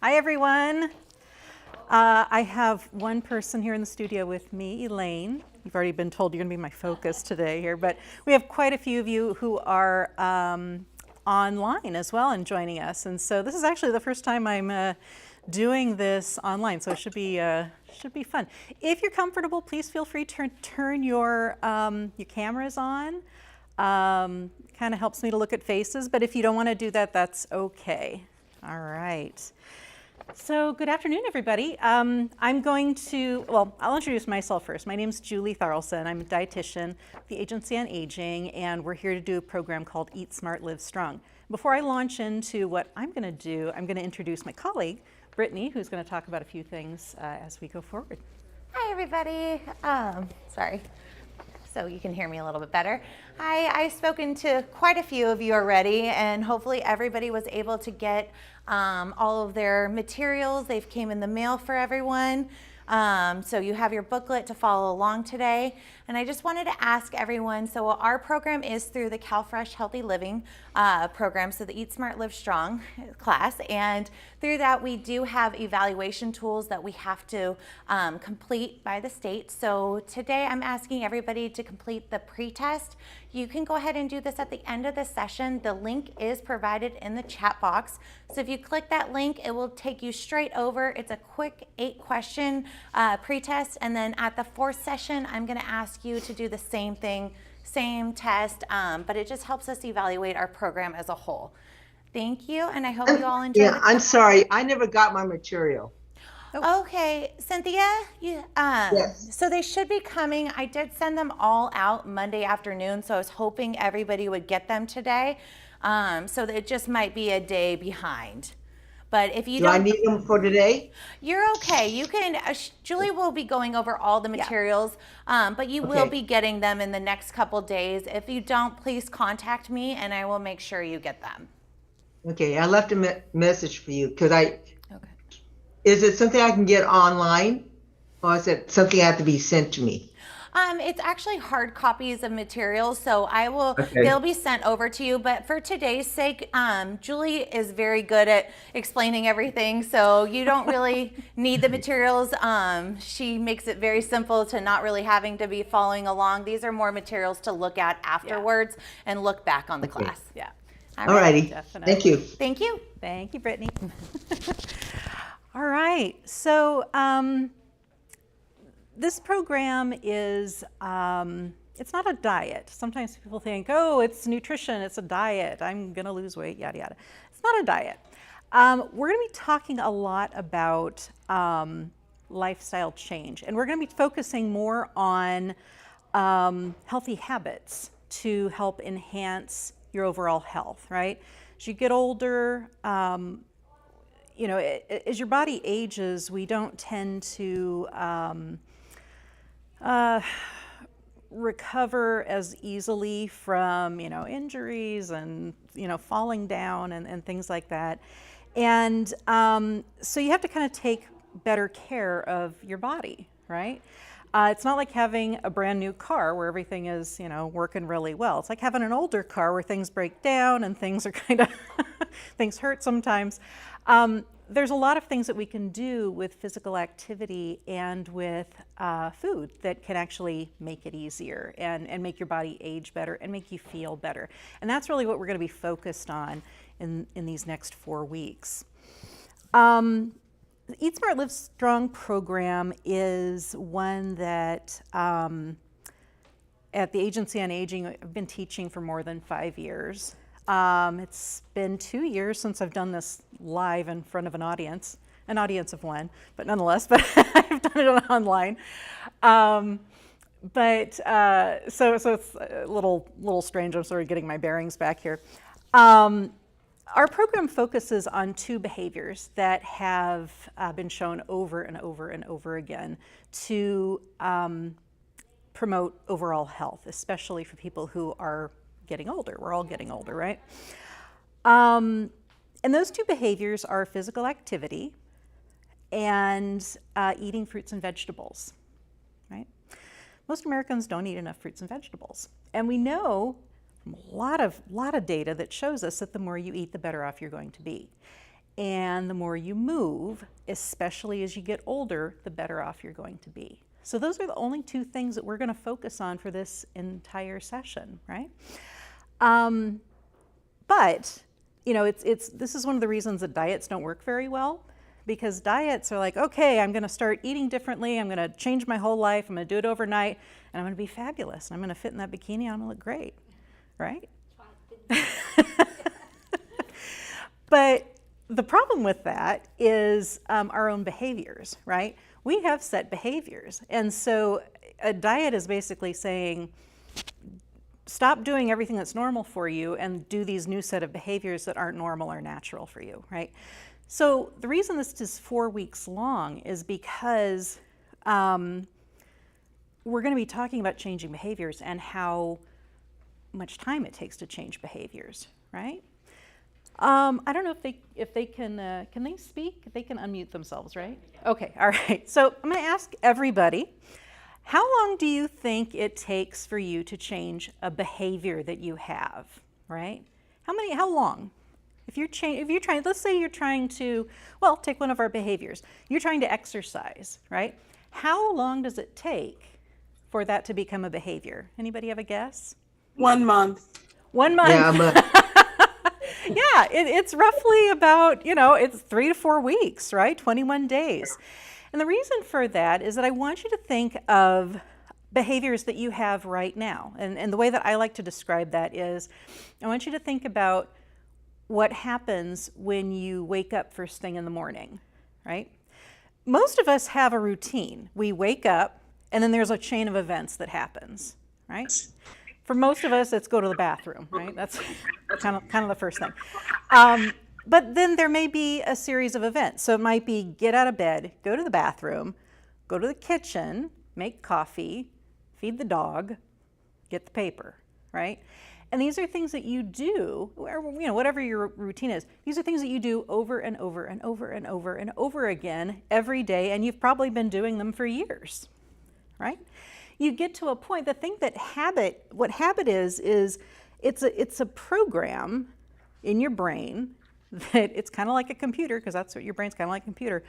Hi, everyone. I have one person here in the studio with me, Elaine. You've already been told you're going to be my focus today here, but we have quite a few of you who are online as well and joining us. And so this is actually the first time I'm doing this online, so it should be fun. If you're comfortable, please feel free to turn your cameras on. Kind of helps me to look at faces, but if you don't want to do that, that's okay. All right. So good afternoon, everybody. I'll introduce myself first. My name is Julie Tharalson. I'm a dietitian at the Agency on Aging, and we're here to do a program called Eat Smart, Live Strong. Before I launch into what I'm going to do, I'm going to introduce my colleague, Brittany, who's going to talk about a few things as we go forward. Hi, everybody. Sorry. So you can hear me a little bit better. I've spoken to quite a few of you already, and hopefully everybody was able to get all of their materials. They've came in the mail for everyone. So you have your booklet to follow along today. And I just wanted to ask everyone, so our program is through the CalFresh Healthy Living program, so the Eat Smart Live Strong class. And through that, we do have evaluation tools that we have to complete by the state. So today I'm asking everybody to complete the pre-test. You can go ahead and do this at the end of the session. The link is provided in the chat box. So if you click that link, it will take you straight over. It's a quick 8-question pre-test. And then at the 4th session, I'm gonna ask you to do the same thing, same test, but it just helps us evaluate our program as a whole. Thank you, and I hope you all enjoy. Yeah, I'm sorry, I never got my material. Okay, Cynthia, Yes. so they should be coming. I did send them all out Monday afternoon, so I was hoping everybody would get them today. So it just might be a day behind. But if you Do I don't, need them for today? you're okay. You can, Julie will be going over all the materials, but you will Okay. be getting them in the next couple days. If you don't, please contact me and I will make sure you get them. Okay, I left a message for you because Okay. is it something I can get online or is it something I have to be sent to me? It's actually hard copies of materials, so Okay. they'll be sent over to you. But for today's sake, Julie is very good at explaining everything, so you don't really need the materials. She makes it very simple to not really having to be following along. These are more materials to look at afterwards and look back on the Okay. class. Yeah. All righty. Definitely. Thank you. Thank you. Thank you, Brittany. All right. So this program is, it's not a diet. Sometimes people think, oh, it's nutrition, it's a diet, I'm gonna lose weight, yada, yada. It's not a diet. We're gonna be talking a lot about lifestyle change, and we're gonna be focusing more on healthy habits to help enhance your overall health, right? As you get older, you know, as your body ages, we don't tend to recover as easily from, you know, injuries and, you know, falling down and things like that. And so you have to kind of take better care of your body, right? It's not like having a brand new car where everything is, you know, working really well. It's like having an older car where things break down and things are kind of, things hurt sometimes. There's a lot of things that we can do with physical activity and with food that can actually make it easier and make your body age better and make you feel better. And that's really what we're going to be focused on in these next 4 weeks. The Eat Smart Live Strong program is one that at the Agency on Aging, I've been teaching for more than 5 years. It's been 2 years since I've done this live in front of an audience of one, but nonetheless, but I've done it online. So it's a little strange. I'm sort of getting my bearings back here. Our program focuses on 2 behaviors that have been shown over and over and over again to promote overall health, especially for people who are getting older. We're all getting older, right? And those 2 behaviors are physical activity and eating fruits and vegetables, right? Most Americans don't eat enough fruits and vegetables. And we know from a lot of data that shows us that the more you eat, the better off you're going to be. And the more you move, especially as you get older, the better off you're going to be. So those are the only 2 things that we're going to focus on for this entire session, right? But you know, this is one of the reasons that diets don't work very well, because diets are like, okay, I'm going to start eating differently. I'm going to change my whole life. I'm going to do it overnight, and I'm going to be fabulous. And I'm going to fit in that bikini, and I'm going to look great, right? But the problem with that is our own behaviors, right? We have set behaviors, and so a diet is basically saying, stop doing everything that's normal for you and do these new set of behaviors that aren't normal or natural for you, right? So the reason this is 4 weeks long is because we're going to be talking about changing behaviors and how much time it takes to change behaviors, right? I don't know if they can they speak? They can unmute themselves, right? Okay, all right. So I'm going to ask everybody, how long do you think it takes for you to change a behavior that you have, right? How long? If you're trying, let's say you're trying to, well, take one of our behaviors. You're trying to exercise, right? How long does it take for that to become a behavior? Anybody have a guess? 1 month. 1 month. Yeah, but Yeah, it's roughly about, it's 3 to 4 weeks, right? 21 days. And the reason for that is that I want you to think of behaviors that you have right now. And the way that I like to describe that is I want you to think about what happens when you wake up first thing in the morning, right? Most of us have a routine. We wake up and then there's a chain of events that happens, right? For most of us, it's go to the bathroom, right? That's kind of the first thing. But then there may be a series of events. So it might be get out of bed, go to the bathroom, go to the kitchen, make coffee, feed the dog, get the paper, right? And these are things that you do, or whatever your routine is. These are things that you do over and over and over and over and over again every day, and you've probably been doing them for years, right? You get to a point, what habit is it's a program in your brain that it's kind of like a computer, because that's what your brain's kind of like a computer.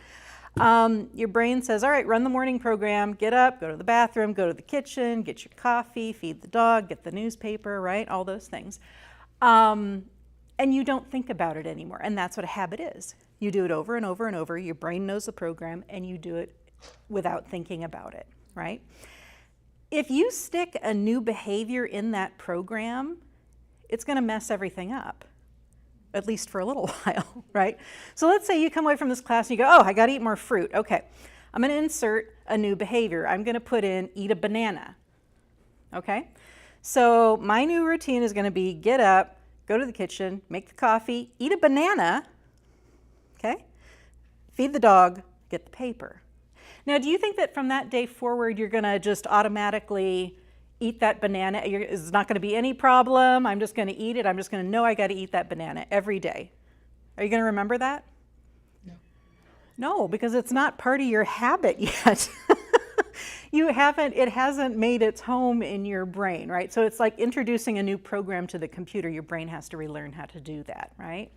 Your brain says, all right, run the morning program, get up, go to the bathroom, go to the kitchen, get your coffee, feed the dog, get the newspaper, right? All those things. And you don't think about it anymore. And that's what a habit is. You do it over and over and over. Your brain knows the program and you do it without thinking about it, right? If you stick a new behavior in that program, it's going to mess everything up, at least for a little while, right? So let's say you come away from this class and you go, oh, I got to eat more fruit. Okay, I'm going to insert a new behavior. I'm going to put in eat a banana, okay? So my new routine is going to be get up, go to the kitchen, make the coffee, eat a banana, okay? Feed the dog, get the paper. Now, do you think that from that day forward, you're going to just automatically eat that banana? It's not going to be any problem. I'm just going to eat it. I'm just going to know I got to eat that banana every day. Are you going to remember that? No. No, because it's not part of your habit yet. It hasn't made its home in your brain, right? So it's like introducing a new program to the computer. Your brain has to relearn how to do that, right?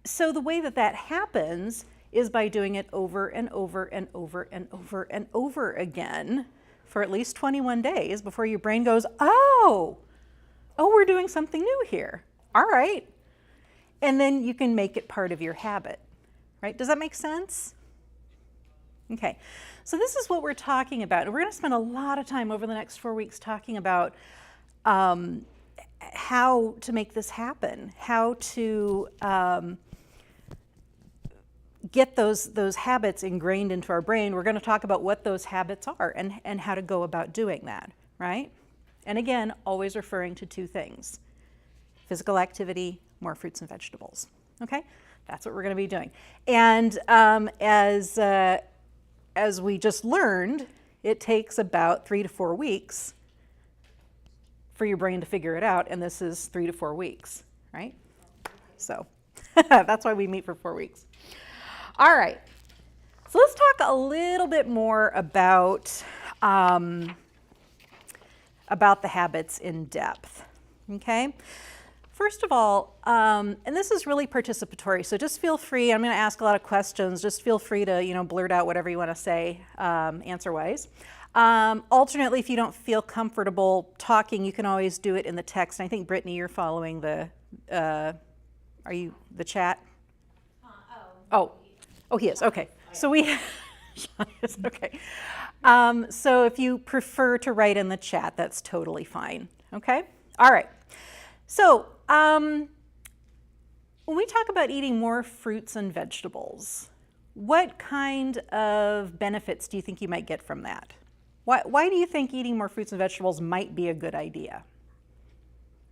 So the way that happens is by doing it over and over and over and over and over again for at least 21 days before your brain goes, oh, we're doing something new here. All right. And then you can make it part of your habit, right? Does that make sense? Okay. So this is what we're talking about. And we're going to spend a lot of time over the next 4 weeks talking about how to make this happen, how to get those habits ingrained into our brain. We're going to talk about what those habits are and how to go about doing that, right? And again, always referring to two things: physical activity, more fruits and vegetables. Okay, that's what we're going to be doing. And as we just learned, it takes about 3 to 4 weeks for your brain to figure it out, and this is 3 to 4 weeks, right? So that's why we meet for 4 weeks. All right, so let's talk a little bit more about the habits in depth, okay? First of all, and this is really participatory, so just feel free. I'm going to ask a lot of questions. Just feel free to, blurt out whatever you want to say answer-wise. Alternately, if you don't feel comfortable talking, you can always do it in the text. And I think, Brittany, you're following the chat? Oh, he is. Okay. So we, okay. So if you prefer to write in the chat, that's totally fine. Okay. All right. So when we talk about eating more fruits and vegetables, what kind of benefits do you think you might get from that? Why do you think eating more fruits and vegetables might be a good idea?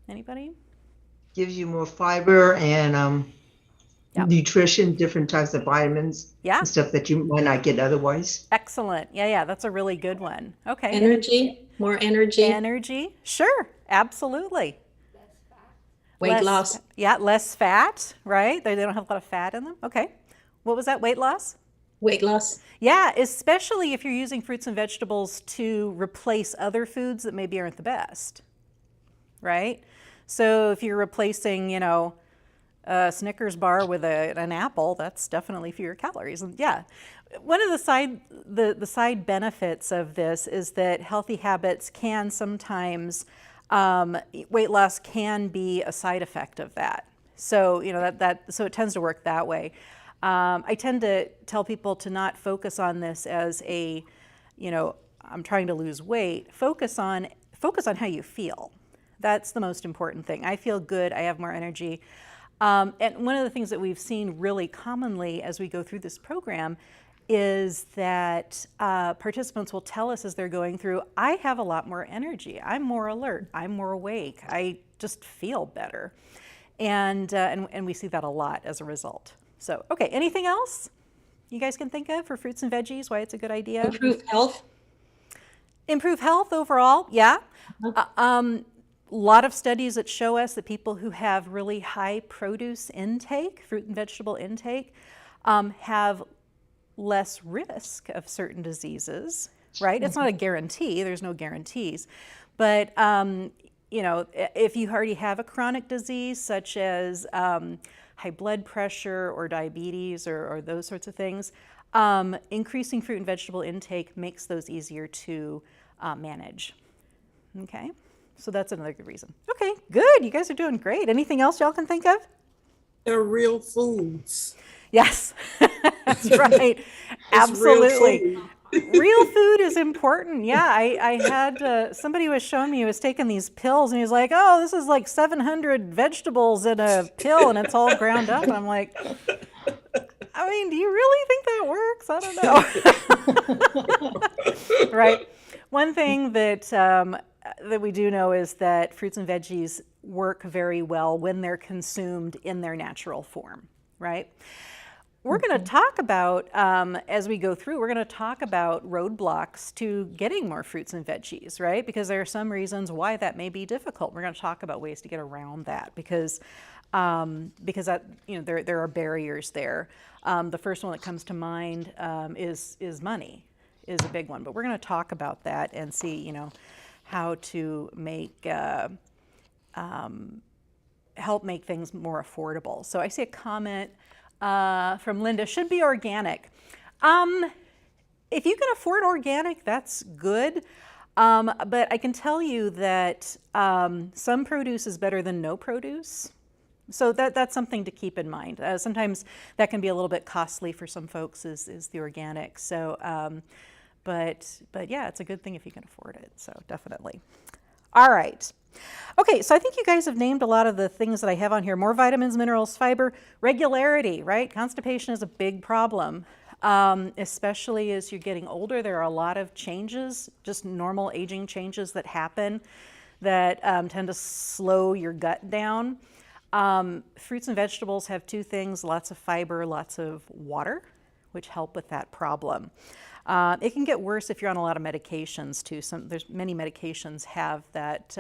Anybody? gives you more fiber and Yep. nutrition, different types of vitamins Yeah. and stuff that you might not get otherwise. Excellent. Yeah, that's a really good one. Okay. Energy, more energy. Energy. Sure. Absolutely. Weight loss. Yeah, less fat, right? They don't have a lot of fat in them. Okay. What was that, weight loss? Weight loss. Yeah, especially if you're using fruits and vegetables to replace other foods that maybe aren't the best, right? So if you're replacing, a Snickers bar with an apple, that's definitely fewer calories. And yeah, one of the side benefits of this is that healthy habits can sometimes, weight loss can be a side effect of that. So so it tends to work that way. I tend to tell people to not focus on this as I'm trying to lose weight. Focus on how you feel. That's the most important thing. I feel good. I have more energy. And one of the things that we've seen really commonly as we go through this program is that participants will tell us as they're going through, I have a lot more energy. I'm more alert. I'm more awake. I just feel better. And we see that a lot as a result. So, okay, anything else you guys can think of for fruits and veggies, why it's a good idea? Improve health. Improve health overall, yeah. Lot of studies that show us that people who have really high produce intake, fruit and vegetable intake, have less risk of certain diseases, right? It's not a guarantee, there's no guarantees. But, if you already have a chronic disease such as high blood pressure or diabetes or those sorts of things, increasing fruit and vegetable intake makes those easier to manage. Okay, so that's another good reason. Okay, good. You guys are doing great. Anything else y'all can think of? They're real foods. Yes, that's right. Absolutely. Real food is important. Yeah, I had somebody was showing me, he was taking these pills and he was like, oh, this is like 700 vegetables in a pill and it's all ground up. And I'm like, I mean, do you really think that works? I don't know. Right. One thing that we do know is that fruits and veggies work very well when they're consumed in their natural form, right? We're going to talk about, as we go through, we're going to talk about roadblocks to getting more fruits and veggies, right? Because there are some reasons why that may be difficult. We're going to talk about ways to get around that because that, there are barriers there. The first one that comes to mind is money, is a big one. But we're going to talk about that and see, how to make help make things more affordable. So I see a comment from Linda, should be organic. If you can afford organic, that's good. But I can tell you that some produce is better than no produce. So that's something to keep in mind. Sometimes that can be a little bit costly for some folks is the organic. So, but yeah, it's a good thing if you can afford it. So definitely. All right. Okay, so I think you guys have named a lot of the things that I have on here. More vitamins, minerals, fiber, regularity, right? Constipation is a big problem, especially as you're getting older. There are a lot of changes, just normal aging changes that happen that tend to slow your gut down. Fruits and vegetables have two things, lots of fiber, lots of water, which help with that problem. It can get worse if you're on a lot of medications too. There's many medications have that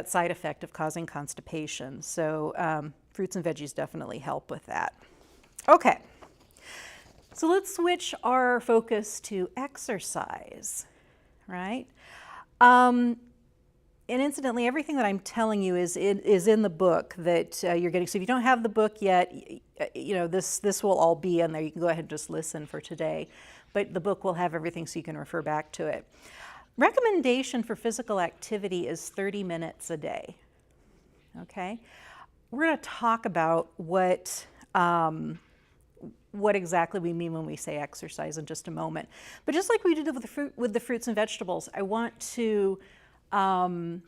side effect of causing constipation. So fruits and veggies definitely help with that. Okay, so let's switch our focus to exercise, right? And incidentally, everything that I'm telling you is in the book that you're getting. So if you don't have the book yet, this will all be in there. You can go ahead and just listen for today. But the book will have everything so you can refer back to it. Recommendation for physical activity is 30 minutes a day. Okay? We're going to talk about what exactly we mean when we say exercise in just a moment. But just like we did with the fruits and vegetables, I want to ask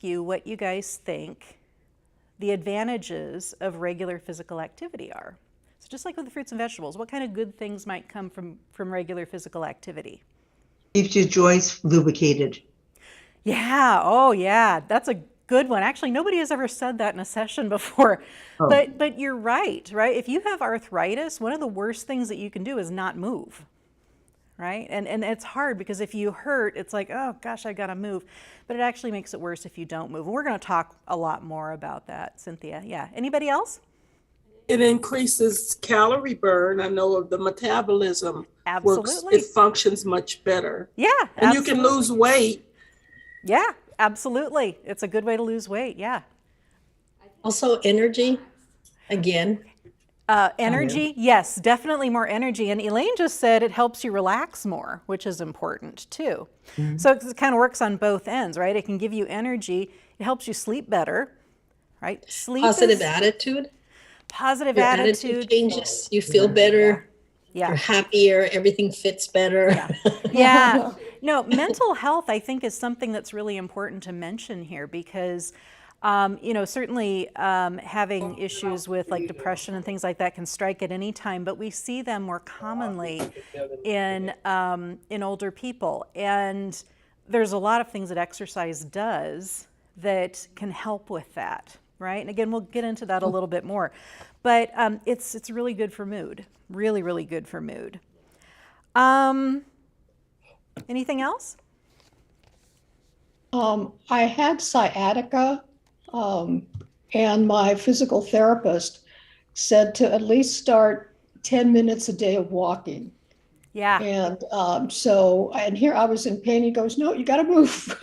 you what you guys think the advantages of regular physical activity are. So just like with the fruits and vegetables, what kind of good things might come from regular physical activity? Keeps your joints lubricated. Yeah, oh yeah, that's a good one. Actually, nobody has ever said that in a session before, but you're right? If you have arthritis, one of the worst things that you can do is not move, right? And it's hard because if you hurt, it's like, oh gosh, I gotta move. But it actually makes it worse if you don't move. And we're gonna talk a lot more about that, Cynthia. Yeah, anybody else? It increases calorie burn. I know of the metabolism works, Absolutely. it functions much better. Yeah, And you can absolutely. lose weight. Yeah, absolutely. It's a good way to lose weight, yeah. Also energy, again. Energy, yes, definitely more energy. And Elaine just said it helps you relax more, which is important too. So it kind of works on both ends, right? It can give you energy. It helps you sleep better, right? Sleep Positive is attitude. positive Your attitude. attitude changes. You feel better. Yeah. You're happier. Everything fits better. Yeah. No, mental health, I think, is something that's really important to mention here because, certainly having issues with like depression and things like that can strike at any time, but we see them more commonly in older people. And there's a lot of things that exercise does that can help with that, right? And again, we'll get into that a little bit more. But it's really good for mood. Really, really good for mood. Anything else? I had sciatica, and my physical therapist said to at least start 10 minutes a day of walking. Yeah. And and here I was in pain. He goes, "No, you got to move."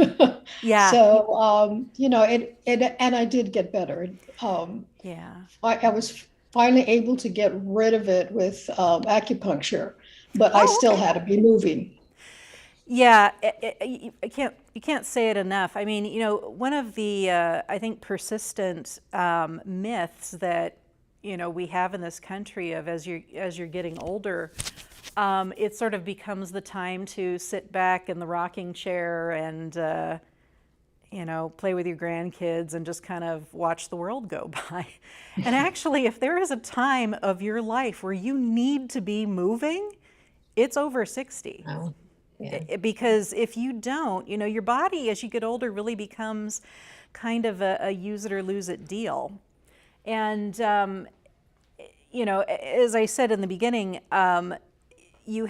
Yeah. So, and I did get better. Yeah. I was finally able to get rid of it with acupuncture, but I still had to be moving. Yeah, you can't say it enough. I mean, one of the I think persistent myths that we have in this country of as you're getting older, it sort of becomes the time to sit back in the rocking chair and play with your grandkids and just kind of watch the world go by. And actually, if there is a time of your life where you need to be moving, it's over 60. Wow. Yeah. Because if you don't, your body as you get older really becomes kind of a use it or lose it deal. And, as I said in the beginning, you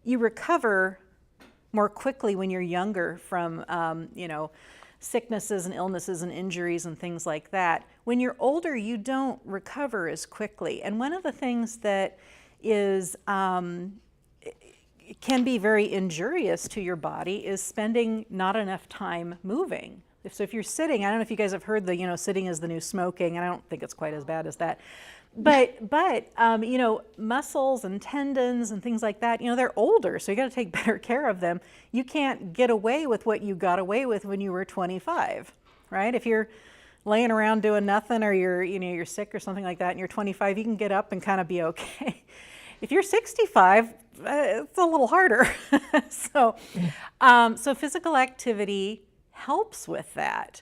recover more quickly when you're younger from, sicknesses and illnesses and injuries and things like that. When you're older, you don't recover as quickly. And one of the things that is, can be very injurious to your body is spending not enough time moving. So if you're sitting, I don't know if you guys have heard the, sitting is the new smoking, and I don't think it's quite as bad as that. But muscles and tendons and things like that, they're older, so you got to take better care of them. You can't get away with what you got away with when you were 25, right? If you're laying around doing nothing or you're sick or something like that and you're 25, you can get up and kind of be okay. If you're 65, it's a little harder. So physical activity helps with that.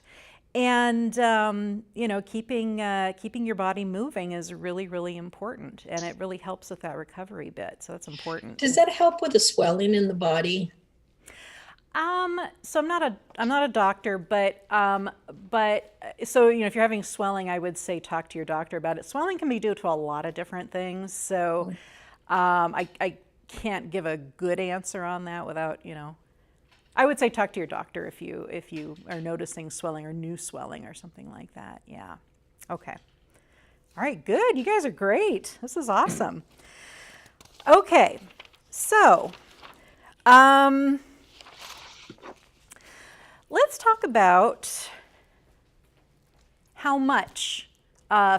And, keeping your body moving is really, really important. And it really helps with that recovery bit. So that's important. Does that help with the swelling in the body? So I'm not a doctor, but so, if you're having swelling, I would say talk to your doctor about it. Swelling can be due to a lot of different things. So, I can't give a good answer on that without, I would say talk to your doctor if you are noticing swelling or new swelling or something like that. Yeah. Okay. All right, good. You guys are great. This is awesome. Okay. So, let's talk about how much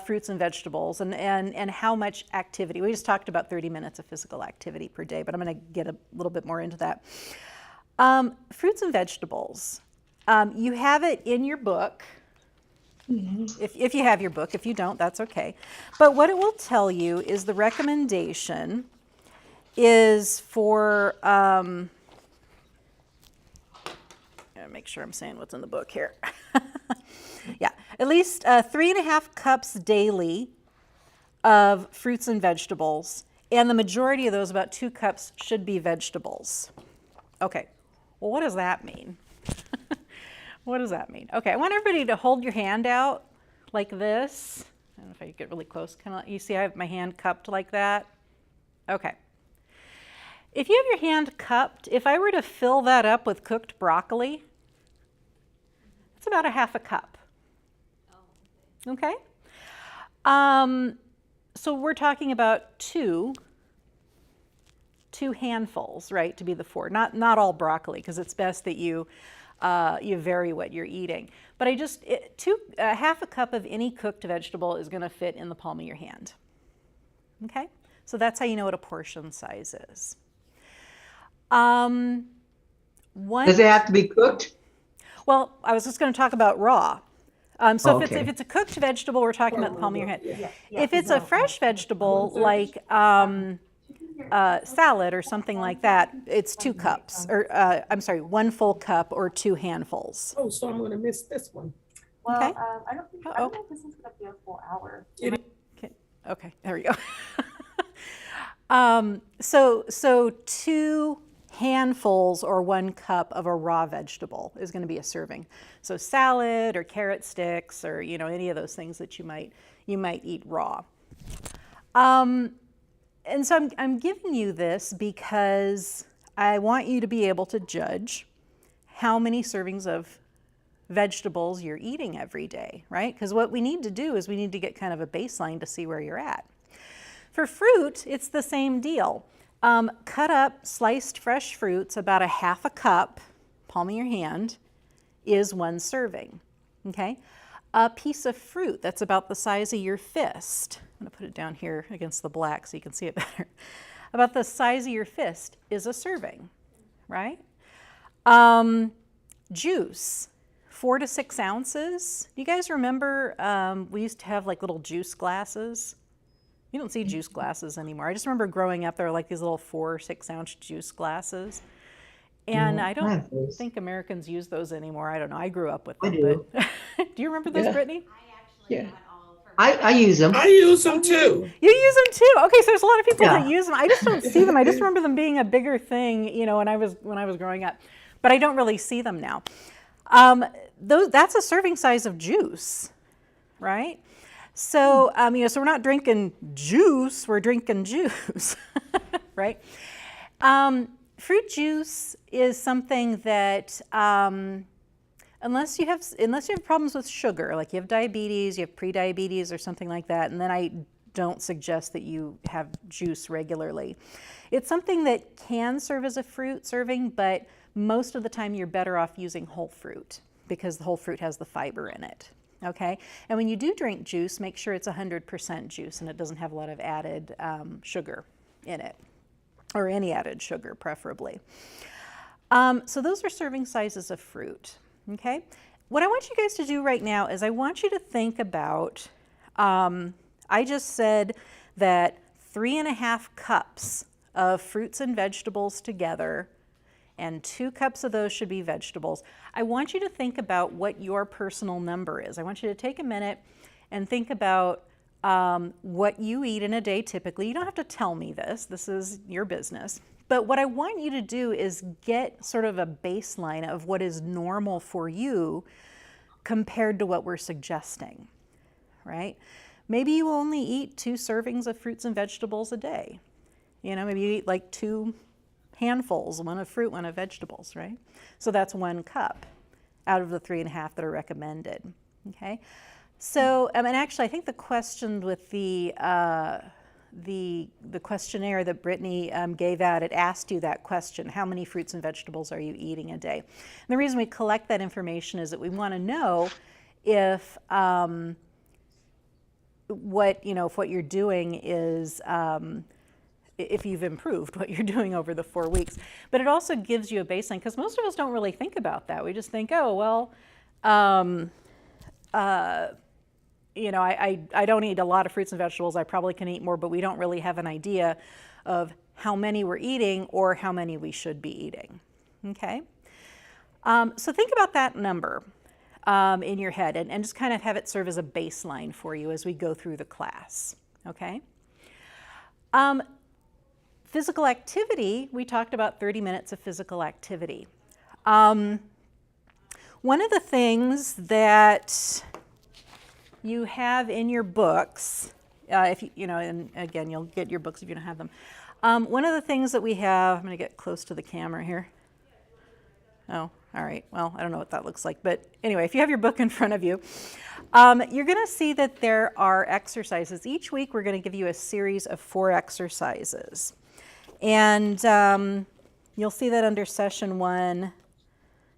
fruits and vegetables and how much activity. We just talked about 30 minutes of physical activity per day, but I'm going to get a little bit more into that. Fruits and vegetables. You have it in your book. If you have your book. If you don't, that's okay. But what it will tell you is the recommendation is for, make sure I'm saying what's in the book here. Yeah, at least 3.5 cups daily of fruits and vegetables, and the majority of those, about 2 cups, should be vegetables. Okay, well, what does that mean? What does that mean? Okay, I want everybody to hold your hand out like this. I don't know if I can get really close. You see I have my hand cupped like that? Okay. If you have your hand cupped, if I were to fill that up with cooked broccoli, it's about a half a cup. Okay? So we're talking about two handfuls, right, to be the 4. Not all broccoli, because it's best that you vary what you're eating. But half a cup of any cooked vegetable is going to fit in the palm of your hand. Okay? So that's how you know what a portion size is. Does it have to be cooked? Well, I was just going to talk about raw. So Okay. if it's a cooked vegetable, we're talking about the palm of your hand. If it's a fresh vegetable, like salad or something like that, it's 2 cups, or 1 full cup or 2 handfuls. Oh, so I'm going to miss this one. Well, Okay. I don't know if this is going to be a full hour. Okay, there we go. So 2 handfuls or 1 cup of a raw vegetable is going to be a serving. So salad or carrot sticks or any of those things that you might eat raw. And so I'm giving you this because I want you to be able to judge how many servings of vegetables you're eating every day, right? Because what we need to do is we need to get kind of a baseline to see where you're at. For fruit, it's the same deal. Cut up sliced fresh fruits, about a half a cup, palm of your hand, is 1 serving, okay? A piece of fruit that's about the size of your fist, I'm gonna put it down here against the black so you can see it better, about the size of your fist is a serving, right? Juice, 4 to 6 ounces. You guys remember we used to have like little juice glasses? You don't see juice glasses anymore. I just remember growing up, there were like these little 4 or 6 ounce juice glasses. And I don't think Americans use those anymore. I don't know. I grew up with them. I do. But do you remember those, Yeah. Brittany? Yeah. I use them. I use them too. You use them too. Okay, so there's a lot of people that Yeah. use them. I just don't see them. I just remember them being a bigger thing, when I was growing up. But I don't really see them now. That's a serving size of juice, right? So, so we're not drinking juice, we're drinking juice, right? Fruit juice is something that, unless you have problems with sugar, like you have diabetes, you have prediabetes or something like that, and then I don't suggest that you have juice regularly. It's something that can serve as a fruit serving, but most of the time you're better off using whole fruit because the whole fruit has the fiber in it. Okay, and when you do drink juice, make sure it's 100% juice and it doesn't have a lot of added sugar in it, or any added sugar preferably. So those are serving sizes of fruit. Okay, what I want you guys to do right now is I want you to think about, I just said that 3.5 cups of fruits and vegetables together, and 2 cups of those should be vegetables. I want you to think about what your personal number is. I want you to take a minute and think about what you eat in a day typically. You don't have to tell me this. This is your business. But what I want you to do is get sort of a baseline of what is normal for you compared to what we're suggesting, right? Maybe you only eat 2 servings of fruits and vegetables a day. Maybe you eat like 2 handfuls, 1 of fruit, 1 of vegetables, right? So that's 1 cup out of the 3.5 that are recommended, okay? So, and actually I think the question with the questionnaire that Brittany gave out, it asked you that question, how many fruits and vegetables are you eating a day? And the reason we collect that information is that we want to know if what you're doing is, if you've improved what you're doing over the 4 weeks. But it also gives you a baseline, because most of us don't really think about that. We just think, oh, well, I don't eat a lot of fruits and vegetables. I probably can eat more, but we don't really have an idea of how many we're eating or how many we should be eating, okay? So think about that number in your head and just kind of have it serve as a baseline for you as we go through the class, okay? Physical activity, we talked about 30 minutes of physical activity. One of the things that you have in your books, if and again, you'll get your books if you don't have them, One of the things that we have, I'm going to get close to the camera here. Oh, all right. Well, I don't know what that looks like. But anyway, if you have your book in front of you, you're going to see that there are exercises. Each week, we're going to give you a series of 4 exercises. And you'll see that under session 1,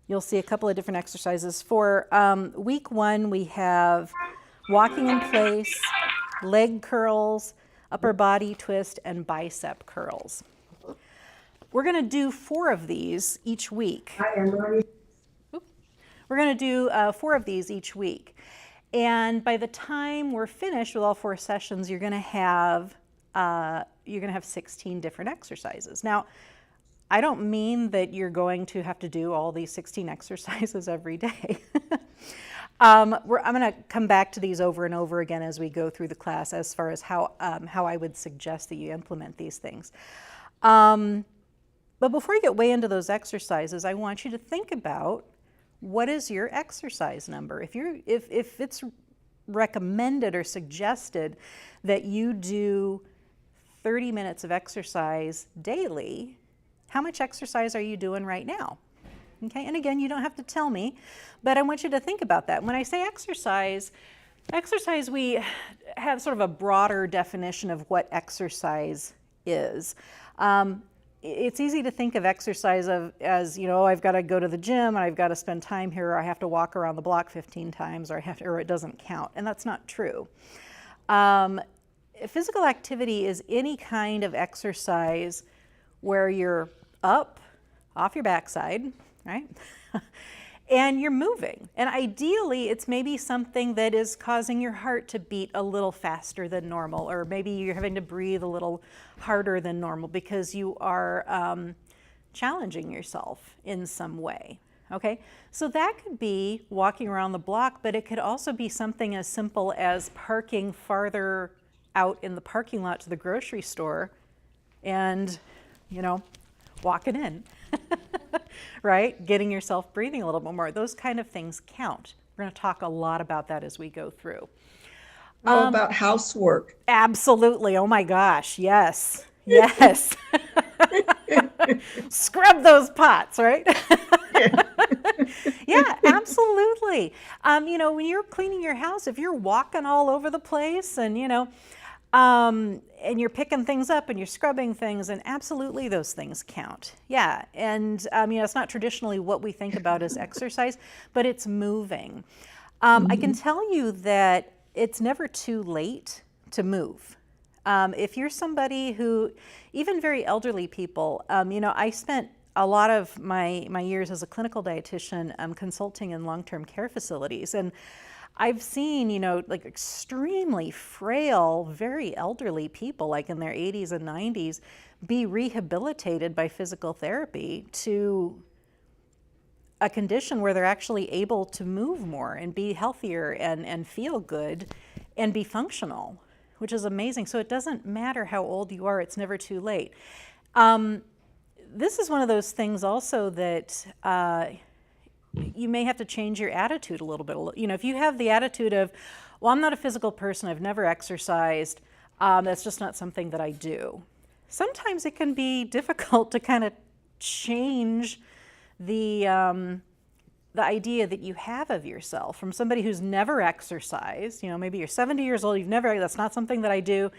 you'll see a couple of different exercises. For week 1, we have walking in place, leg curls, upper body twist, and bicep curls. We're going to do 4 of these each week. We're going to do 4 of these each week. And by the time we're finished with all 4 sessions, you're going to have 16 different exercises. Now, I don't mean that you're going to have to do all these 16 exercises every day. I'm going to come back to these over and over again as we go through the class as far as how I would suggest that you implement these things. But before you get way into those exercises, I want you to think about, what is your exercise number? If it's recommended or suggested that you do 30 minutes of exercise daily, how much exercise are you doing right now? Okay, and again, you don't have to tell me, but I want you to think about that. When I say exercise, we have sort of a broader definition of what exercise is. It's easy to think of exercise as, I've got to go to the gym, and I've got to spend time here, or I have to walk around the block 15 times, or it doesn't count, and that's not true. Physical activity is any kind of exercise where you're up, off your backside, right? And you're moving. And ideally, it's maybe something that is causing your heart to beat a little faster than normal, or maybe you're having to breathe a little harder than normal because you are challenging yourself in some way. Okay, so that could be walking around the block, but it could also be something as simple as parking farther out in the parking lot to the grocery store and, walking in, right? Getting yourself breathing a little bit more. Those kind of things count. We're going to talk a lot about that as we go through. How about housework? Absolutely. Oh my gosh. Yes. Yes. Scrub those pots, right? Yeah, absolutely. When you're cleaning your house, if you're walking all over the place and, and you're picking things up and you're scrubbing things, and absolutely those things count. Yeah, and it's not traditionally what we think about as exercise, but it's moving. I can tell you that it's never too late to move. If you're somebody who, even very elderly people, I spent a lot of my years as a clinical dietitian consulting in long-term care facilities, and I've seen, like extremely frail, very elderly people, like in their 80s and 90s, be rehabilitated by physical therapy to a condition where they're actually able to move more and be healthier and feel good and be functional, which is amazing. So it doesn't matter how old you are, it's never too late. This is one of those things also that you may have to change your attitude a little bit. If you have the attitude of, well, I'm not a physical person, I've never exercised, that's just not something that I do. Sometimes it can be difficult to kind of change the idea that you have of yourself from somebody who's never exercised. Maybe you're 70 years old, that's not something that I do.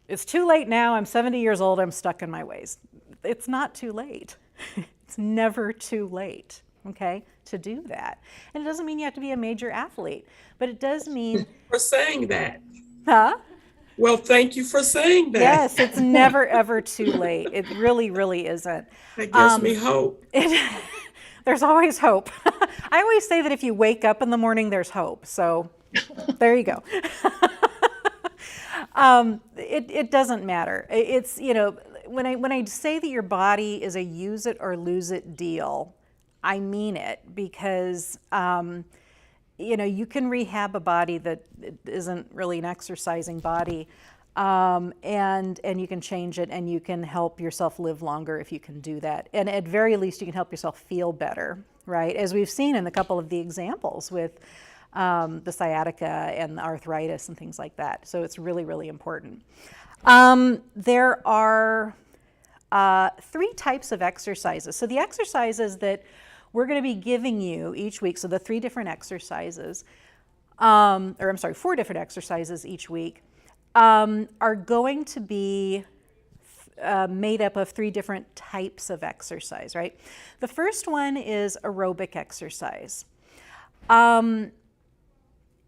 It's too late now, I'm 70 years old, I'm stuck in my ways. It's not too late. It's never too late, okay, to do that. And it doesn't mean you have to be a major athlete, but it does mean... For saying that. Huh? Well, thank you for saying that. Yes, it's never, ever too late. It really, really isn't. That gives me hope. There's always hope. I always say that if you wake up in the morning, there's hope. So there you go. It doesn't matter. It's, when I say that your body is a use it or lose it deal, I mean it, because you can rehab a body that isn't really an exercising body, and you can change it, and you can help yourself live longer if you can do that. And at very least, you can help yourself feel better, right? As we've seen in a couple of the examples with the sciatica and the arthritis and things like that. So it's really, really important. There are 3 types of exercises. So the exercises that we're going to be giving you each week, so the 3 different exercises, 4 different exercises each week, are going to be made up of 3 different types of exercise, right? The first one is aerobic exercise. And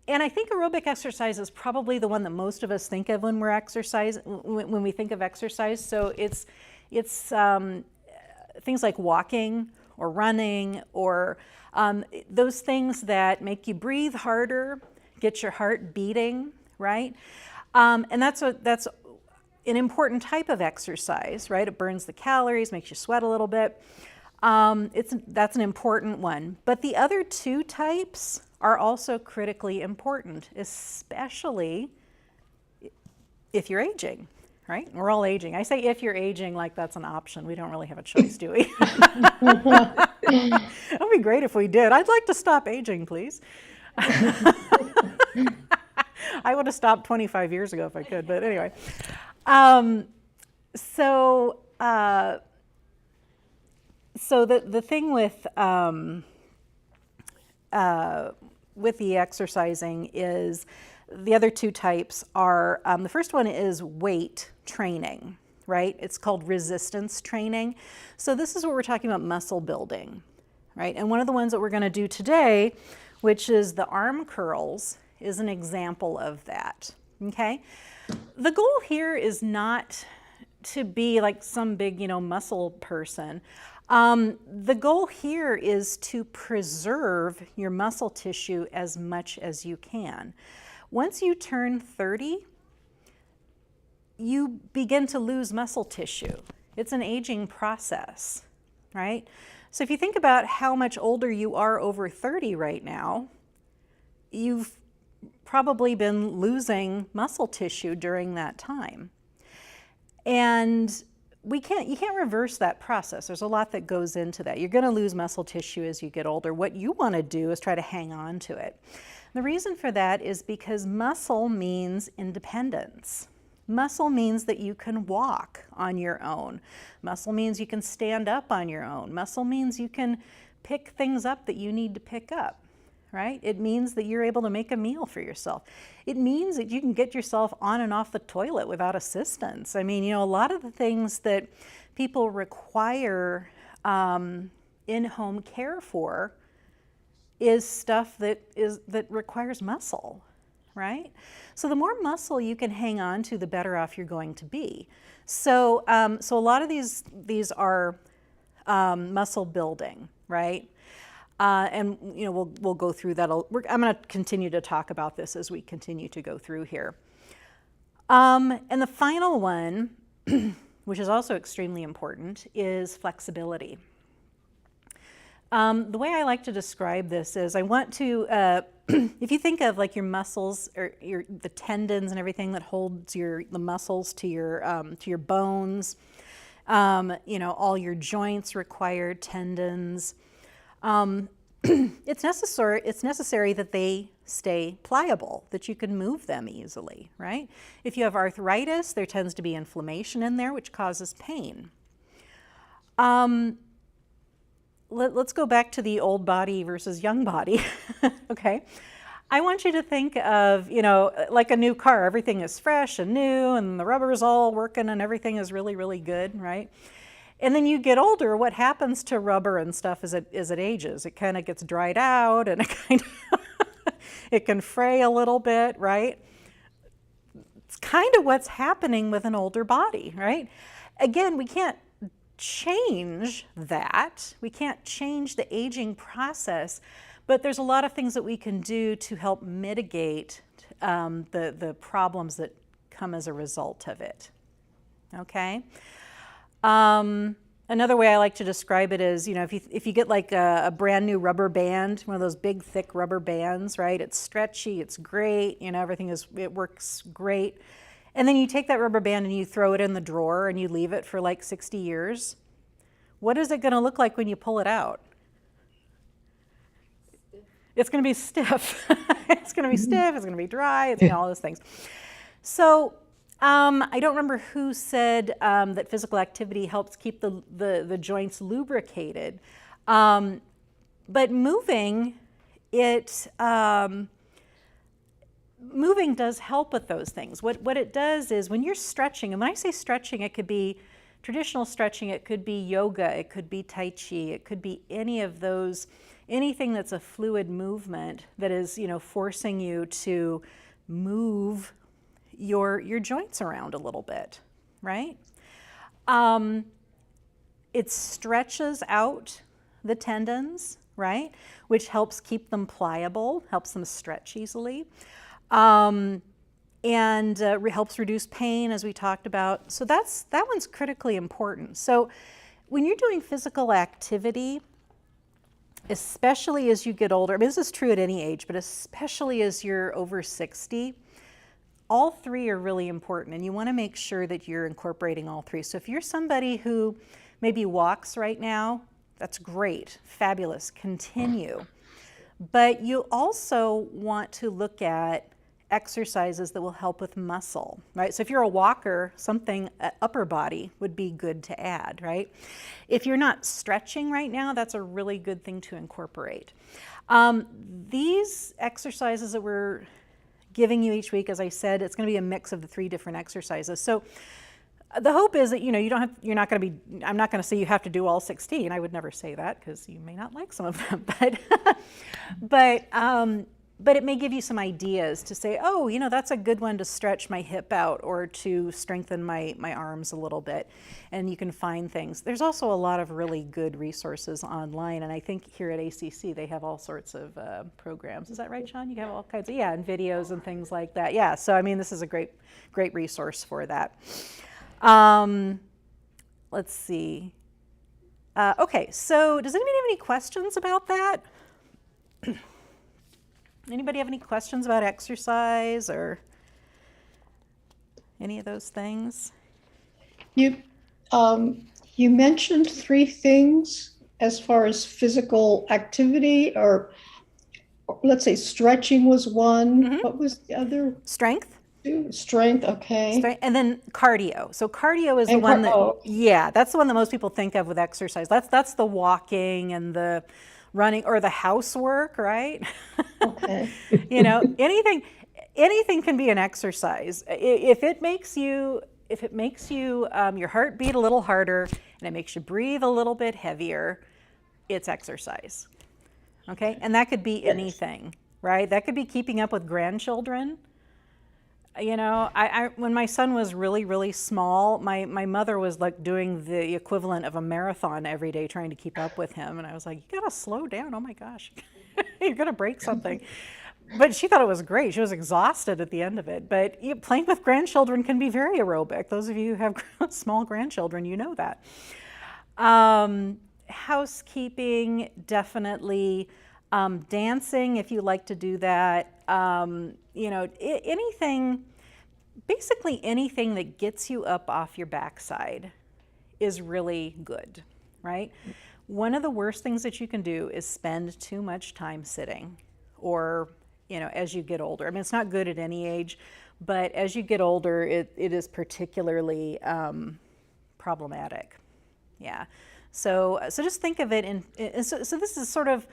I think aerobic exercise is probably the one that most of us think of when when we think of exercise. So it's things like walking or running or those things that make you breathe harder, get your heart beating, right? And that's an important type of exercise, right? It burns the calories, makes you sweat a little bit. That's an important one. But the other 2 types are also critically important, especially if you're aging, right? We're all aging. I say if you're aging like that's an option. We don't really have a choice, do we? It would be great if we did. I'd like to stop aging, please. I would have stopped 25 years ago if I could, but anyway. So the thing with the exercising is the other 2 types are, the first one is weight training, right? It's called resistance training. So this is what we're talking about, muscle building, right? And one of the ones that we're going to do today, which is the arm curls, is an example of that, okay? The goal here is not to be like some big, muscle person. The goal here is to preserve your muscle tissue as much as you can. Once you turn 30, you begin to lose muscle tissue. It's an aging process, right? So if you think about how much older you are over 30 right now, you've probably been losing muscle tissue during that time. And you can't reverse that process. There's a lot that goes into that. You're going to lose muscle tissue as you get older. What you want to do is try to hang on to it. The reason for that is because muscle means independence. Muscle means that you can walk on your own. Muscle means you can stand up on your own. Muscle means you can pick things up that you need to pick up, right? It means that you're able to make a meal for yourself. It means that you can get yourself on and off the toilet without assistance. I mean, a lot of the things that people require in-home care for is stuff that requires muscle, right? So the more muscle you can hang on to, the better off you're going to be. So a lot of these are muscle building, right? And we'll go through that. I'm going to continue to talk about this as we continue to go through here. And the final one, which is also extremely important, is flexibility. The way I like to describe this is I want to, if you think of like your muscles or the tendons and everything that holds the muscles to your bones, all your joints require tendons. It's necessary that they stay pliable, that you can move them easily, right? If you have arthritis, there tends to be inflammation in there, which causes pain. Let's go back to the old body versus young body, okay? I want you to think of, like a new car. Everything is fresh and new, and the rubber is all working, and everything is really, really good, right? And then you get older, what happens to rubber and stuff as it ages? It kind of gets dried out, and it can fray a little bit, right? It's kind of what's happening with an older body, right? Again, we can't change that. We can't change the aging process, but there's a lot of things that we can do to help mitigate the problems that come as a result of it, okay? Another way I like to describe it is, if you get like a brand new rubber band, one of those big, thick rubber bands, right? It's stretchy, it's great, it works great. And then you take that rubber band and you throw it in the drawer and you leave it for like 60 years. What is it going to look like when you pull it out? It's going to be stiff. It's going to be stiff, it's going to be dry, it's all those things. So I don't remember who said that physical activity helps keep the joints lubricated. But moving, moving does help with those things. What it does is when you're stretching, and when I say stretching, it could be traditional stretching, it could be yoga, it could be Tai Chi, it could be any of those, anything that's a fluid movement that is, forcing you to move your joints around a little bit, right? It stretches out the tendons, right? Which helps keep them pliable, helps them stretch easily. And helps reduce pain, as we talked about. So that one's critically important. So when you're doing physical activity, especially as you get older, I mean, this is true at any age, but especially as you're over 60, all three are really important, and you want to make sure that you're incorporating all three. So if you're somebody who maybe walks right now, that's great, fabulous, continue. But you also want to look at exercises that will help with muscle, right? So if you're a walker, something upper body would be good to add, right? If you're not stretching right now, that's a really good thing to incorporate. These exercises that we're giving you each week, as I said, it's going to be a mix of the 3 different exercises. So the hope is that, you're not going to be, I'm not going to say you have to do all 16. I would never say that because you may not like some of them, but it may give you some ideas to say, oh, that's a good one to stretch my hip out or to strengthen my arms a little bit. And you can find things. There's also a lot of really good resources online. And I think here at ACC, they have all sorts of programs. Is that right, Sean? You have all kinds of, and videos and things like that. Yeah, so I mean, this is a great resource for that. Let's see. Okay, so does anybody have any questions about that? Anybody have any questions about exercise or any of those things? You mentioned 3 things as far as physical activity, or let's say stretching was one. Mm-hmm. What was the other? Strength. Strength, okay. Strength, and then cardio. So cardio is the one that, that's the one that most people think of with exercise. That's the walking and the running or the housework, right? Okay. Anything can be an exercise. If it makes you your heart beat a little harder and it makes you breathe a little bit heavier, it's exercise. Okay, and that could be anything, right? That could be keeping up with grandchildren. When my son was really, really small, my mother was like doing the equivalent of a marathon every day trying to keep up with him. And I was like, you gotta slow down. Oh my gosh, you're gonna break something. But she thought it was great. She was exhausted at the end of it. But playing with grandchildren can be very aerobic. Those of you who have small grandchildren, you know that. Housekeeping, definitely. Dancing, if you like to do that. Basically anything that gets you up off your backside is really good, right? One of the worst things that you can do is spend too much time sitting or, as you get older. I mean, it's not good at any age, but as you get older, it is particularly problematic. Yeah. So just think of it so this is sort of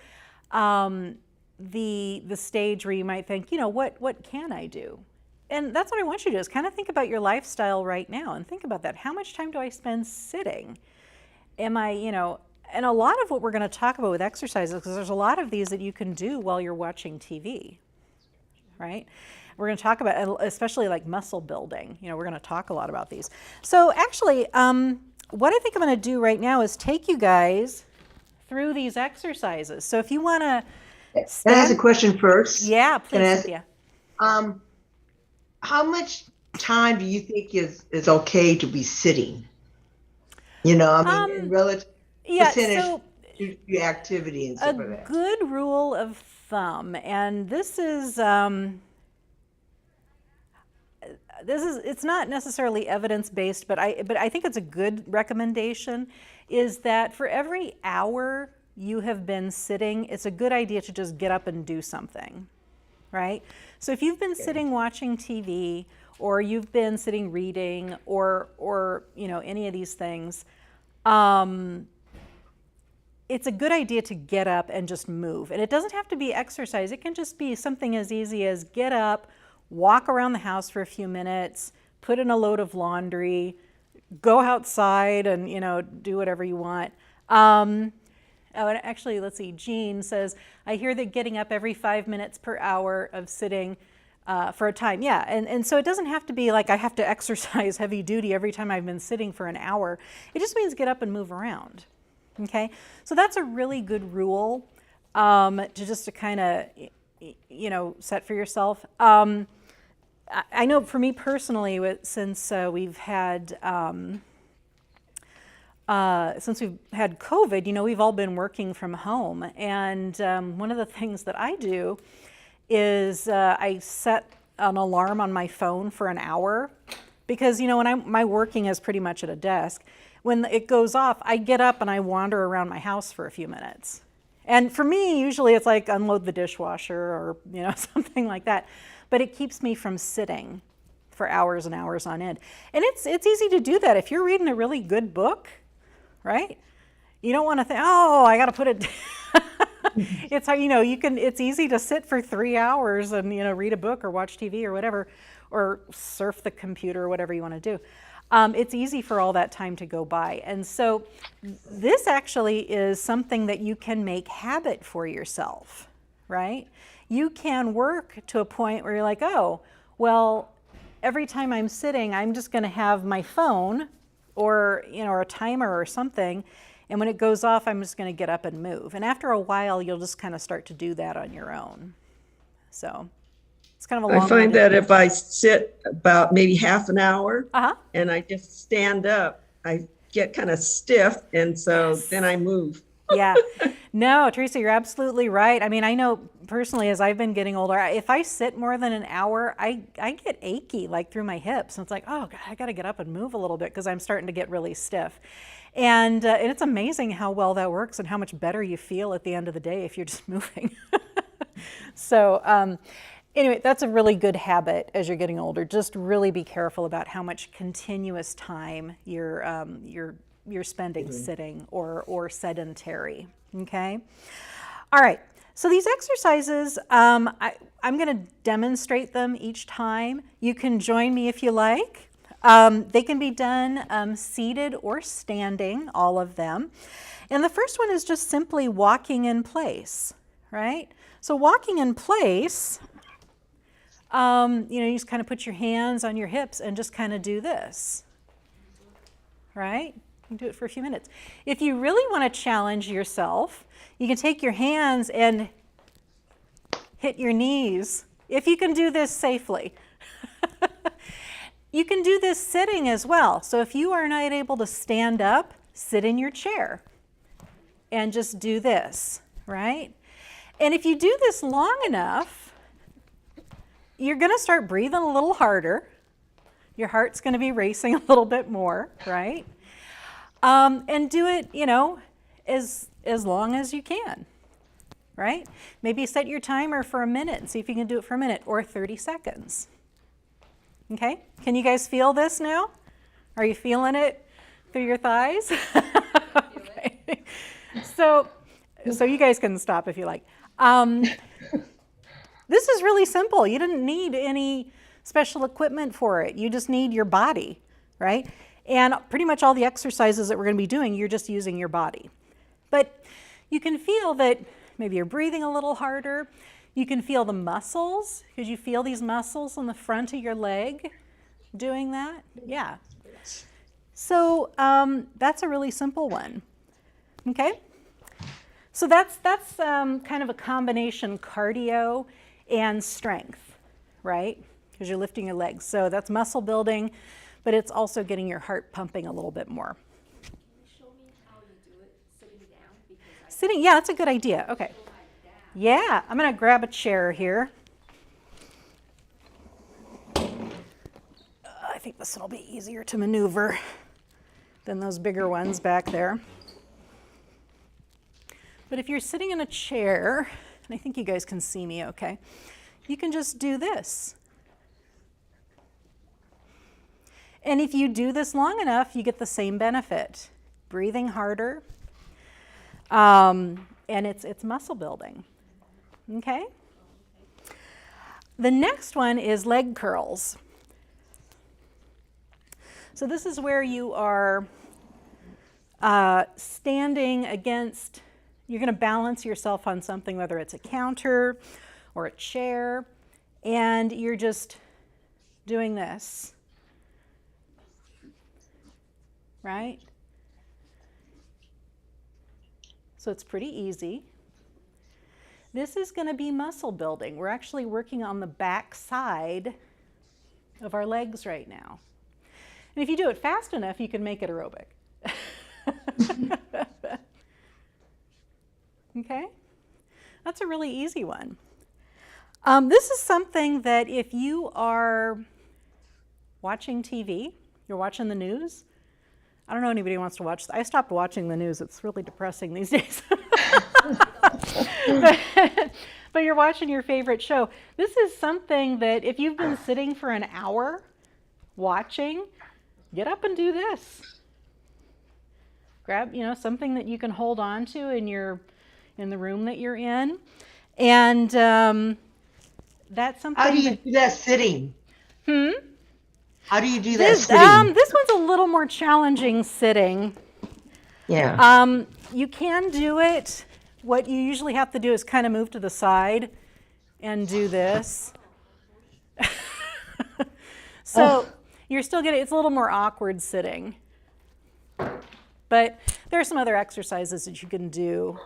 the stage where you might think, what can I do? And that's what I want you to do is kind of think about your lifestyle right now and think about that. How much time do I spend sitting? Am I, and a lot of what we're going to talk about with exercises, because there's a lot of these that you can do while you're watching TV, right? We're going to talk about, especially like muscle building. We're going to talk a lot about these. So actually, what I think I'm going to do right now is take you guys through these exercises. So if you want to Can I ask a question first? Yeah, please. Yeah. How much time do you think is okay to be sitting? In relative percentage to your activity and stuff like that. A good rule of thumb, and this is it's not necessarily evidence-based, but I think it's a good recommendation, is that for every hour you have been sitting, it's a good idea to just get up and do something, right? So if you've been sitting watching TV, or you've been sitting reading, or any of these things, it's a good idea to get up and just move. And it doesn't have to be exercise. It can just be something as easy as get up, walk around the house for a few minutes, put in a load of laundry, go outside and, do whatever you want. And actually, let's see, Jean says, I hear that getting up every 5 minutes per hour of sitting for a time. Yeah, and so it doesn't have to be like I have to exercise heavy duty every time I've been sitting for an hour. It just means get up and move around. Okay, so that's a really good rule to kind of, set for yourself. I know for me personally, since we've had COVID, we've all been working from home, and one of the things that I do is I set an alarm on my phone for an hour, because when my working is pretty much at a desk. When it goes off, I get up and I wander around my house for a few minutes. And for me, usually it's like unload the dishwasher or, something like that. But it keeps me from sitting for hours and hours on end. And it's easy to do that. If you're reading a really good book, right? You don't want to think, oh, I got to put it It's how, it's easy to sit for 3 hours and, read a book or watch TV or whatever, or surf the computer or whatever you want to do. It's easy for all that time to go by. And so this actually is something that you can make habit for yourself, right? You can work to a point where you're like, oh, well, every time I'm sitting, I'm just going to have my phone or, or a timer or something. And when it goes off, I'm just going to get up and move. And after a while, you'll just kind of start to do that on your own. So it's kind of a long I find that if I sit about maybe half an hour and I just stand up, I get kind of stiff. And so then I move. Yeah. No, Teresa, you're absolutely right. I mean, I know personally, as I've been getting older, if I sit more than an hour, I get achy, like through my hips. And it's like, oh, God, I got to get up and move a little bit because I'm starting to get really stiff. And it's amazing how well that works and how much better you feel at the end of the day if you're just moving. So anyway, that's a really good habit as you're getting older. Just really be careful about how much continuous time you're spending sitting or sedentary. Okay. All right. So these exercises, I'm going to demonstrate them each time. You can join me if you like. They can be done seated or standing, all of them. And the first one is just simply walking in place, right? So walking in place, you just kind of put your hands on your hips and just kind of do this, right? You can do it for a few minutes. If you really want to challenge yourself, you can take your hands and hit your knees, if you can do this safely. You can do this sitting as well. So if you are not able to stand up, sit in your chair and just do this, right? And if you do this long enough, you're going to start breathing a little harder. Your heart's going to be racing a little bit more, right? And do it, as long as you can, right? Maybe set your timer for a minute and see if you can do it for a minute or 30 seconds. Okay, can you guys feel this now? Are you feeling it through your thighs? Okay. So you guys can stop if you like. This is really simple. You didn't need any special equipment for it. You just need your body, right? And pretty much all the exercises that we're going to be doing, you're just using your body. But you can feel that maybe you're breathing a little harder. You can feel the muscles. Could you feel these muscles on the front of your leg doing that? Yeah. So that's a really simple one. Okay. So that's kind of a combination cardio and strength, right? Because you're lifting your legs. So that's muscle building, but it's also getting your heart pumping a little bit more. Can you show me how you do it sitting down? Sitting, yeah, that's a good idea. Okay. Yeah, I'm going to grab a chair here. I think this one will be easier to maneuver than those bigger ones back there. But if you're sitting in a chair, and I think you guys can see me okay, you can just do this. And if you do this long enough, you get the same benefit. Breathing harder, and it's muscle building. Okay? The next one is leg curls. So this is where you are standing against, you're going to balance yourself on something, whether it's a counter or a chair, and you're just doing this, right? So it's pretty easy. This is going to be muscle building. We're actually working on the back side of our legs right now. And if you do it fast enough, you can make it aerobic. Okay? That's a really easy one. This is something that if you are watching TV, you're watching the news. I don't know anybody who wants to watch. I stopped watching the news. It's really depressing these days. But you're watching your favorite show. This is something that if you've been sitting for an hour watching, get up and do this. Grab, something that you can hold on to in the room that you're in. And that's something. How do you do that sitting? How do you do that This sitting? this one's a little more challenging sitting. Yeah. You can do it. What you usually have to do is kind of move to the side and do this. So you're still getting, it's a little more awkward sitting. But there are some other exercises that you can do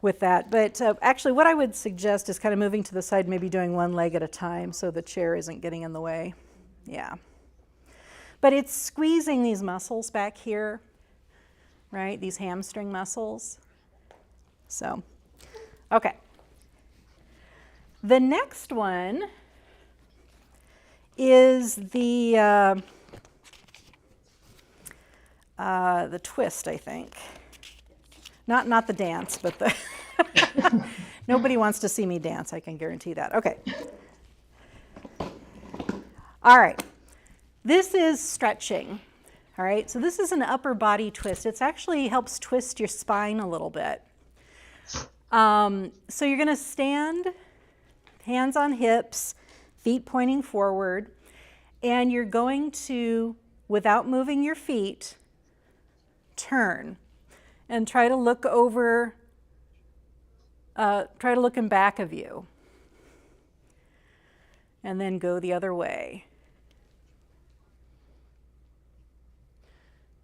with that. But actually what I would suggest is kind of moving to the side, maybe doing one leg at a time so the chair isn't getting in the way. Yeah. But it's squeezing these muscles back here, right? These hamstring muscles. So, okay. The next one is the twist, I think. Not the dance, but the nobody wants to see me dance, I can guarantee that. Okay. All right. This is stretching. All right. So this is an upper body twist. It actually helps twist your spine a little bit. So you're going to stand, hands on hips, feet pointing forward, and you're going to, without moving your feet, turn and try to look over, try to look in back of you, and then go the other way.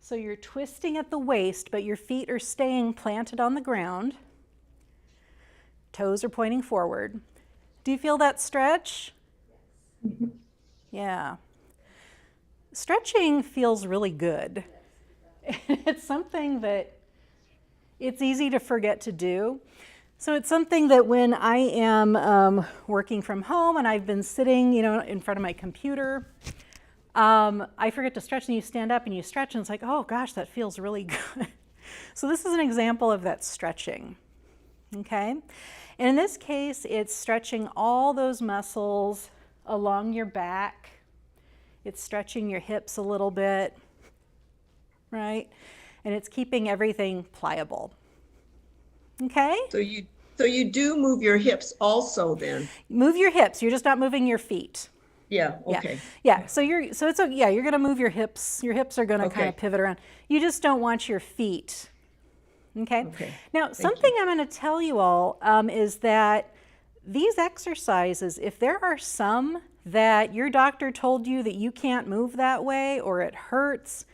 So you're twisting at the waist, but your feet are staying planted on the ground. Toes are pointing forward. Do you feel that stretch? Yeah. Stretching feels really good. It's something that it's easy to forget to do. So it's something that when I am working from home and I've been sitting, in front of my computer, I forget to stretch, and you stand up and you stretch and it's like, oh gosh, that feels really good. So this is an example of that stretching, okay? And in this case, it's stretching all those muscles along your back. It's stretching your hips a little bit, right? And it's keeping everything pliable, okay? So you do move your hips also then? Move your hips, you're just not moving your feet. Yeah, okay. Yeah, so you're going to move your hips. Your hips are going to kind of pivot around. You just don't want your feet. Okay? Now, something I'm going to tell you all is that these exercises, if there are some that your doctor told you that you can't move that way or it hurts,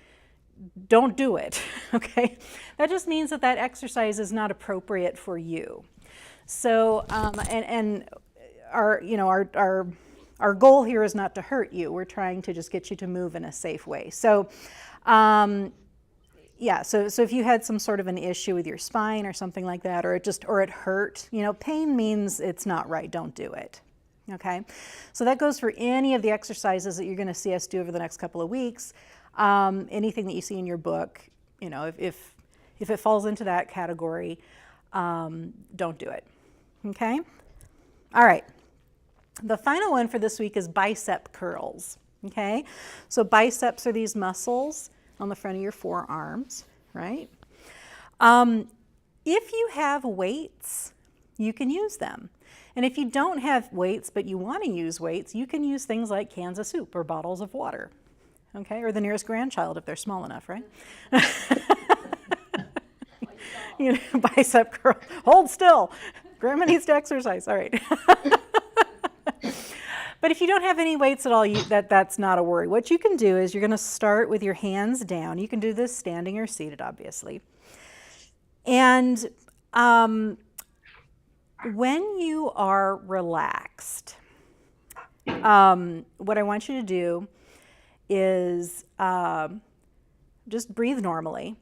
don't do it, okay? That just means that that exercise is not appropriate for you. So, and our goal here is not to hurt you. We're trying to just get you to move in a safe way. So, yeah, so if you had some sort of an issue with your spine or something like that, or it hurt, pain means it's not right. Don't do it. Okay? So that goes for any of the exercises that you're going to see us do over the next couple of weeks. Anything that you see in your book, if it falls into that category, don't do it. Okay? All right. The final one for this week is bicep curls. Okay, so biceps are these muscles on the front of your forearms, right? If you have weights, you can use them. And if you don't have weights, but you want to use weights, you can use things like cans of soup or bottles of water, okay? Or the nearest grandchild if they're small enough, right? You know, bicep curl, hold still. Grandma needs to exercise, all right. But if you don't have any weights at all, that's not a worry. What you can do is you're going to start with your hands down. You can do this standing or seated, obviously. And when you are relaxed, what I want you to do is just breathe normally.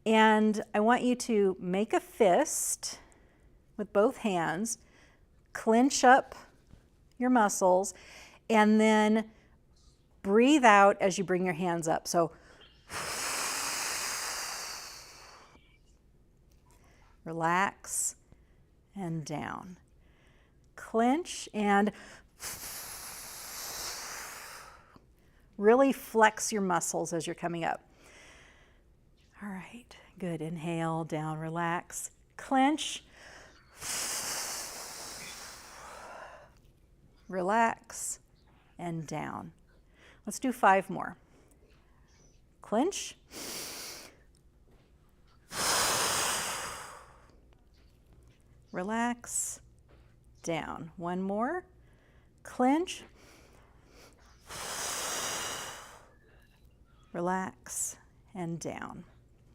And I want you to make a fist with both hands, clench up your muscles, and then breathe out as you bring your hands up. So relax and down. Clench and really flex your muscles as you're coming up. All right, good. Inhale, down, relax. Clench. Relax and down. Let's do 5 more. Clench. Relax, down. 1 more. Clench. Relax and down.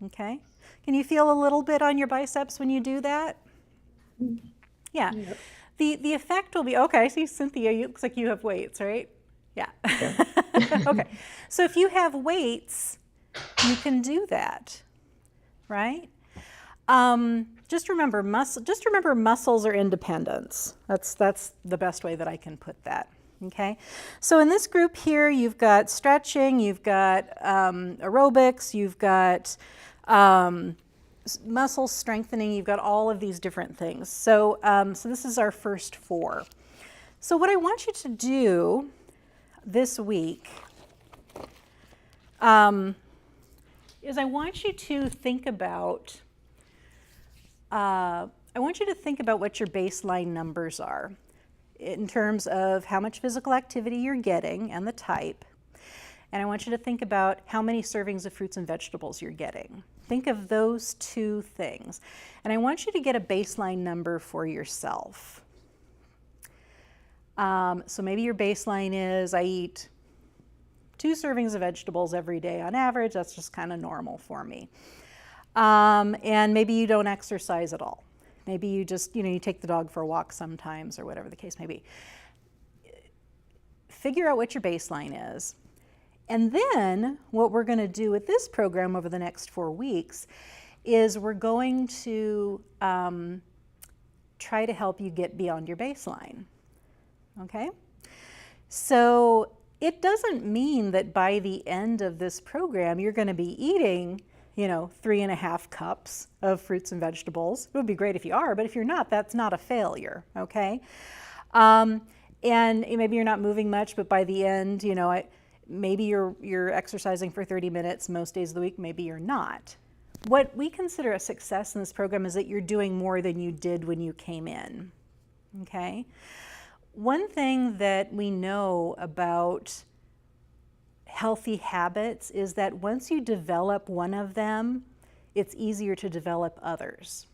Okay? Can you feel a little bit on your biceps when you do that? Yeah. Yep. The effect will be, okay, see, Cynthia, it looks like you have weights, right? Yeah. Okay. So if you have weights, you can do that, right? Just remember muscles are independence. That's the best way that I can put that. Okay. So in this group here, you've got stretching, you've got aerobics, you've got muscle strengthening, you've got all of these different things. So, so this is our first 4. So what I want you to do this week is I want you to think about what your baseline numbers are in terms of how much physical activity you're getting and the type. And I want you to think about how many servings of fruits and vegetables you're getting. Think of those 2 things. And I want you to get a baseline number for yourself. So maybe your baseline is, I eat 2 servings of vegetables every day on average. That's just kind of normal for me. And maybe you don't exercise at all. Maybe you just, you take the dog for a walk sometimes or whatever the case may be. Figure out what your baseline is. And then what we're going to do with this program over the next 4 weeks is we're going to try to help you get beyond your baseline. Okay? So it doesn't mean that by the end of this program you're going to be eating 3.5 cups of fruits and vegetables. It would be great if you are, but if you're not, that's not a failure, okay? And maybe you're not moving much, but by the end, maybe you're exercising for 30 minutes most days of the week, maybe you're not. What we consider a success in this program is that you're doing more than you did when you came in, okay? One thing that we know about healthy habits is that once you develop one of them, it's easier to develop others,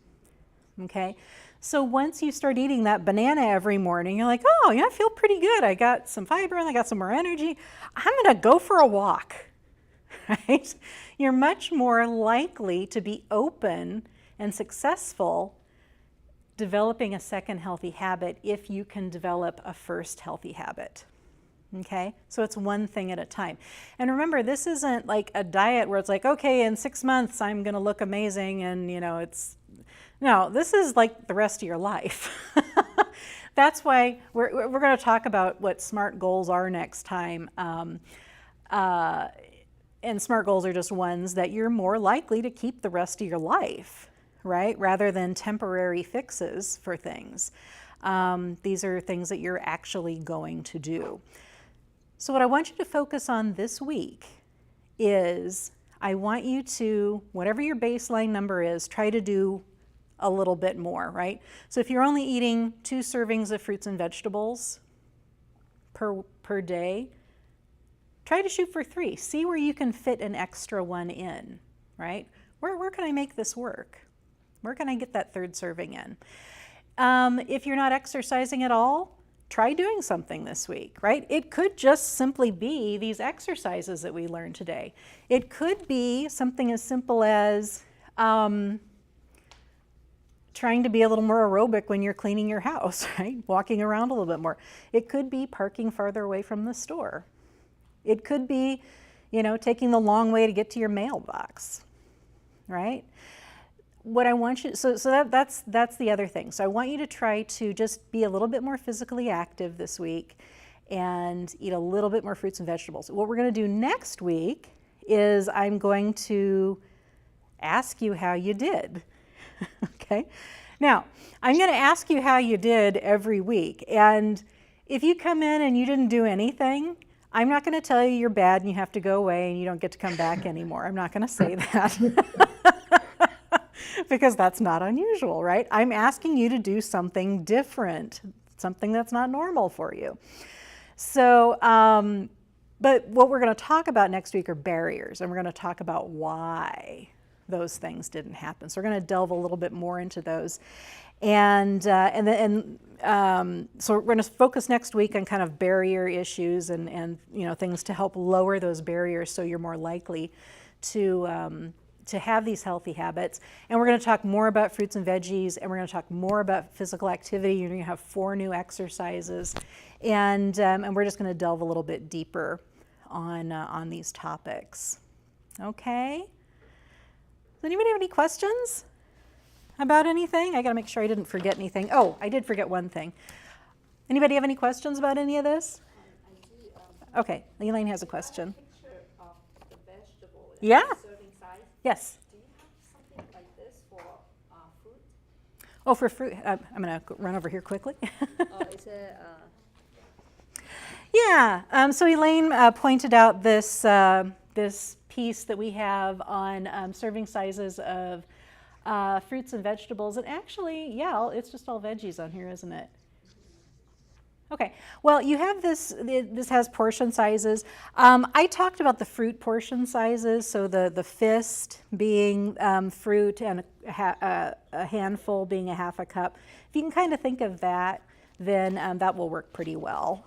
okay? So once you start eating that banana every morning, you're like, oh, yeah, I feel pretty good. I got some fiber and I got some more energy. I'm gonna go for a walk, right? You're much more likely to be open and successful developing a second healthy habit if you can develop a first healthy habit. Okay, so it's one thing at a time. And remember, this isn't like a diet where it's like, okay, in 6 months I'm gonna look amazing and no, this is like the rest of your life. That's why we're gonna talk about what SMART goals are next time. And SMART goals are just ones that you're more likely to keep the rest of your life, right? Rather than temporary fixes for things. These are things that you're actually going to do. So what I want you to focus on this week is I want you to, whatever your baseline number is, try to do a little bit more, right? So if you're only eating 2 servings of fruits and vegetables per day, try to shoot for 3. See where you can fit an extra one in, right? Where can I make this work? Where can I get that 3rd serving in? If you're not exercising at all, try doing something this week, right? It could just simply be these exercises that we learned today. It could be something as simple as trying to be a little more aerobic when you're cleaning your house, right? Walking around a little bit more. It could be parking farther away from the store. It could be, taking the long way to get to your mailbox, right? What I want you, so that's the other thing. So I want you to try to just be a little bit more physically active this week and eat a little bit more fruits and vegetables. What we're going to do next week is I'm going to ask you how you did. Okay? Now, I'm going to ask you how you did every week. And if you come in and you didn't do anything, I'm not going to tell you you're bad and you have to go away and you don't get to come back anymore. I'm not going to say that. Because that's not unusual, right? I'm asking you to do something different, something that's not normal for you. So, but what we're going to talk about next week are barriers, and we're going to talk about why those things didn't happen. So we're going to delve a little bit more into those. And so we're going to focus next week on kind of barrier issues and things to help lower those barriers so you're more likely to have these healthy habits. And we're going to talk more about fruits and veggies, and we're going to talk more about physical activity. You're going to have 4 new exercises, and we're just going to delve a little bit deeper on these topics. Okay? Does anybody have any questions about anything? I got to make sure I didn't forget anything. Oh, I did forget one thing. Anybody have any questions about any of this? I do. Okay, Elaine has a question. Picture of the vegetable. Yeah. Serving size. Yes. Do you have something like this for fruit? Oh, for fruit, I'm going to run over here quickly. Is it? Yeah. So Elaine pointed out this this piece that we have on serving sizes of fruits and vegetables, and actually, yeah, it's just all veggies on here, isn't it? Okay, well, you have this, this has portion sizes. I talked about the fruit portion sizes, so the fist being fruit and a handful being a half a cup. If you can kind of think of that, then that will work pretty well.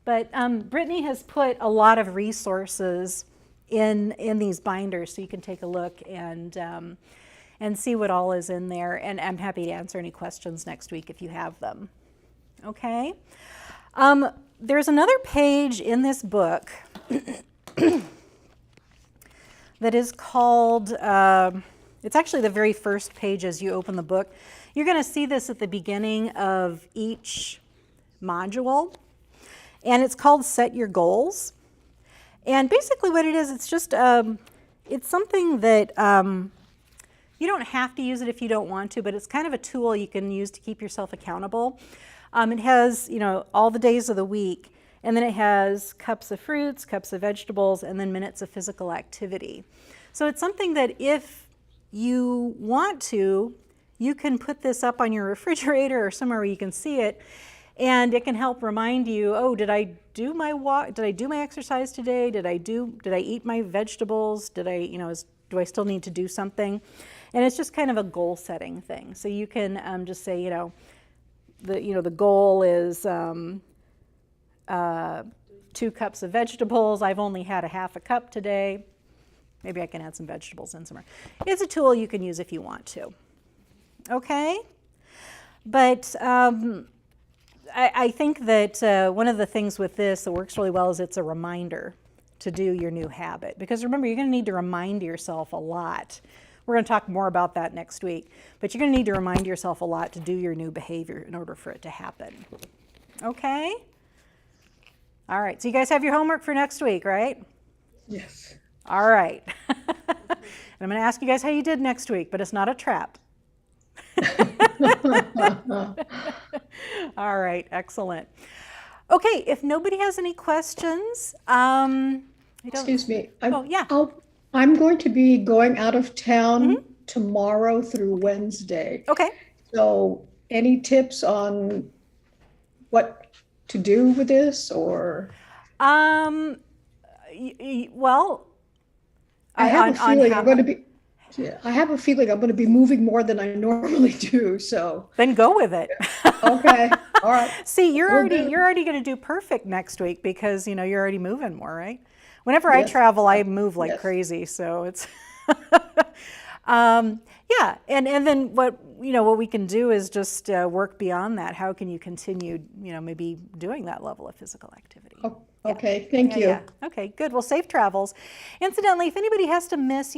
But Brittany has put a lot of resources in these binders, so you can take a look and see what all is in there. And I'm happy to answer any questions next week if you have them. Okay. There's another page in this book that is called, it's actually the very first page as you open the book. You're going to see this at the beginning of each module, and it's called Set Your Goals. And basically what it is, it's just, it's something that you don't have to use it if you don't want to, but it's kind of a tool you can use to keep yourself accountable. It has, all the days of the week, and then it has cups of fruits, cups of vegetables, and then minutes of physical activity. So it's something that if you want to, you can put this up on your refrigerator or somewhere where you can see it, and it can help remind you, oh, did I do my walk? Did I do my exercise today? Did I eat my vegetables? Did I, do I still need to do something? And it's just kind of a goal setting thing. So you can just say, the goal is 2 cups of vegetables. I've only had a half a cup today. Maybe I can add some vegetables in somewhere. It's a tool you can use if you want to. Okay? But I think that one of the things with this that works really well is it's a reminder to do your new habit. Because remember, you're going to need to remind yourself a lot. We're going to talk more about that next week. But you're going to need to remind yourself a lot to do your new behavior in order for it to happen. Okay? All right. So you guys have your homework for next week, right? Yes. All right. And I'm going to ask you guys how you did next week, but it's not a trap. All right. Excellent. Okay, if nobody has any questions, Excuse me. yeah. I'm going to be going out of town tomorrow through Wednesday. Okay. So any tips on what to do with this, or? Well, I have a feeling I'm going to be. Yeah, I have a feeling I'm going to be moving more than I normally do. So then go with it. Okay. All right. See, you're already going to do perfect next week because you're already moving more, right? Whenever I travel, I move like crazy. So it's yeah. And then what we can do is just work beyond that. How can you continue, maybe doing that level of physical activity? Oh, okay. Thank you. Yeah. Okay, good. Well, safe travels. Incidentally, if anybody has to miss,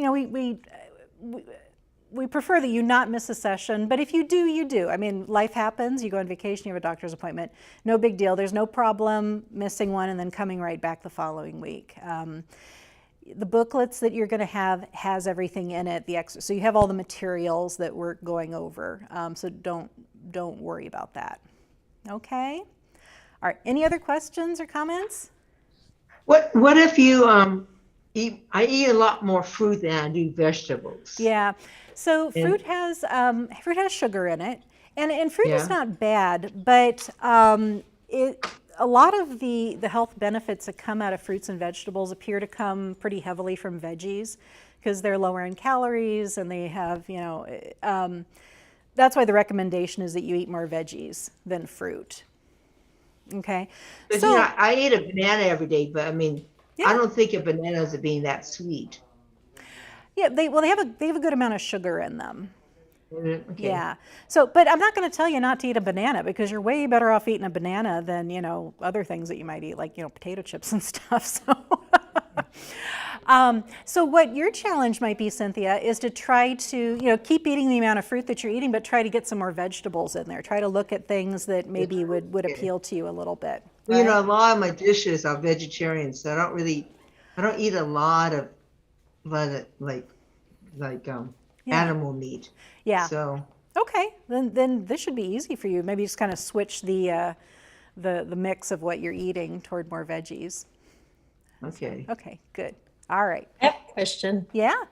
we prefer that you not miss a session, but if you do, you do. I mean, life happens. You go on vacation, you have a doctor's appointment. No big deal. There's no problem missing one and then coming right back the following week. The booklets that you're going to have has everything in it. So you have all the materials that we're going over. So don't worry about that. Okay. All right. Any other questions or comments? What if you I eat a lot more fruit than I do vegetables. Yeah. So fruit has sugar in it, and fruit is not bad, but a lot of the health benefits that come out of fruits and vegetables appear to come pretty heavily from veggies because they're lower in calories and they have that's why the recommendation is that you eat more veggies than fruit. Okay. So I eat a banana every day, but I mean. I don't think of bananas as being that sweet. Yeah, they have a good amount of sugar in them. Okay. Yeah. So, but I'm not going to tell you not to eat a banana because you're way better off eating a banana than other things that you might eat, like potato chips and stuff. So what your challenge might be, Cynthia, is to try to keep eating the amount of fruit that you're eating, but try to get some more vegetables in there. Try to look at things that maybe would appeal to you a little bit. Right? A lot of my dishes are vegetarian, so I don't eat a lot of animal meat. Yeah. So okay, then this should be easy for you. Maybe just kind of switch the mix of what you're eating toward more veggies. Okay. Okay, good. All right. I have a question. Yeah.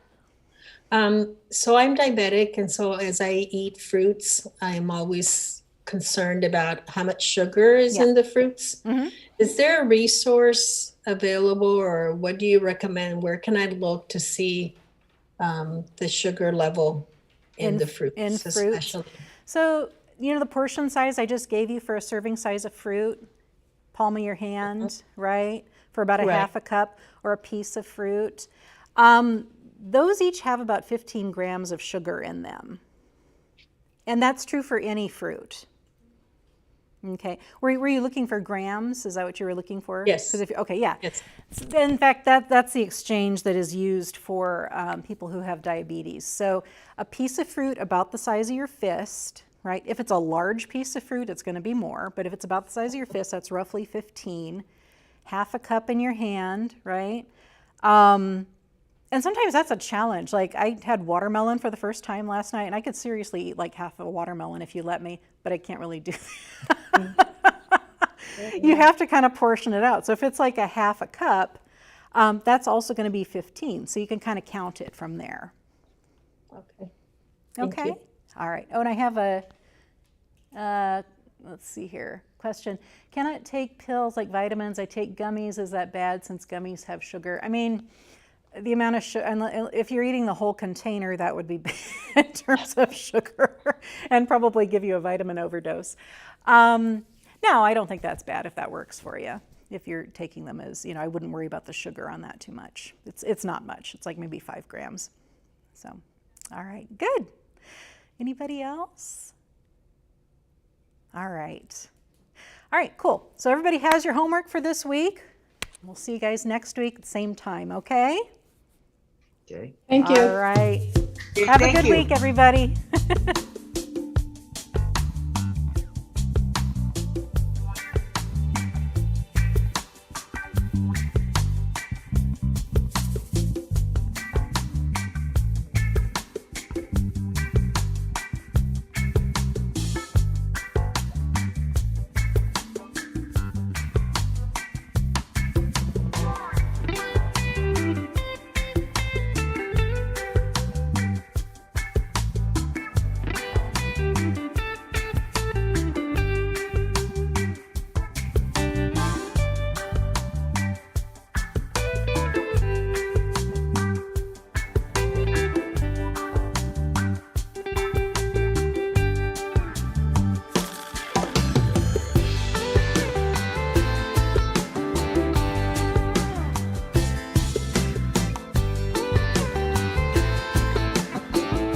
So I'm diabetic, and so as I eat fruits, I'm always concerned about how much sugar is in the fruits. Mm-hmm. Is there a resource available, or what do you recommend? Where can I look to see the sugar level in the fruits? In fruits. So, the portion size I just gave you for a serving size of fruit, palm of your hand, right? For about a half a cup or a piece of fruit. Those each have about 15 grams of sugar in them. And that's true for any fruit. Okay. Were you looking for grams? Is that what you were looking for? Yes. Yes. In fact, that's the exchange that is used for people who have diabetes. So a piece of fruit about the size of your fist, right? If it's a large piece of fruit, it's going to be more. But if it's about the size of your fist, that's roughly 15. Half a cup in your hand, right? And sometimes that's a challenge. Like I had watermelon for the first time last night, and I could seriously eat like half of a watermelon if you let me, but I can't really do that. You have to kind of portion it out. So if it's like a half a cup, that's also going to be 15. So you can kind of count it from there. Okay. Thank you. All right. Oh, and I have let's see here. Question. Can I take pills like vitamins? I take gummies. Is that bad since gummies have sugar? I mean, the amount of sugar, if you're eating the whole container, that would be bad in terms of sugar and probably give you a vitamin overdose. No, I don't think that's bad if that works for you. If you're taking them as, I wouldn't worry about the sugar on that too much. It's not much. It's like maybe 5 grams. So, all right, good. Anybody else? All right. All right, cool. So everybody has your homework for this week. We'll see you guys next week at the same time, okay? Okay. Thank you. All right. Have a good week, everybody.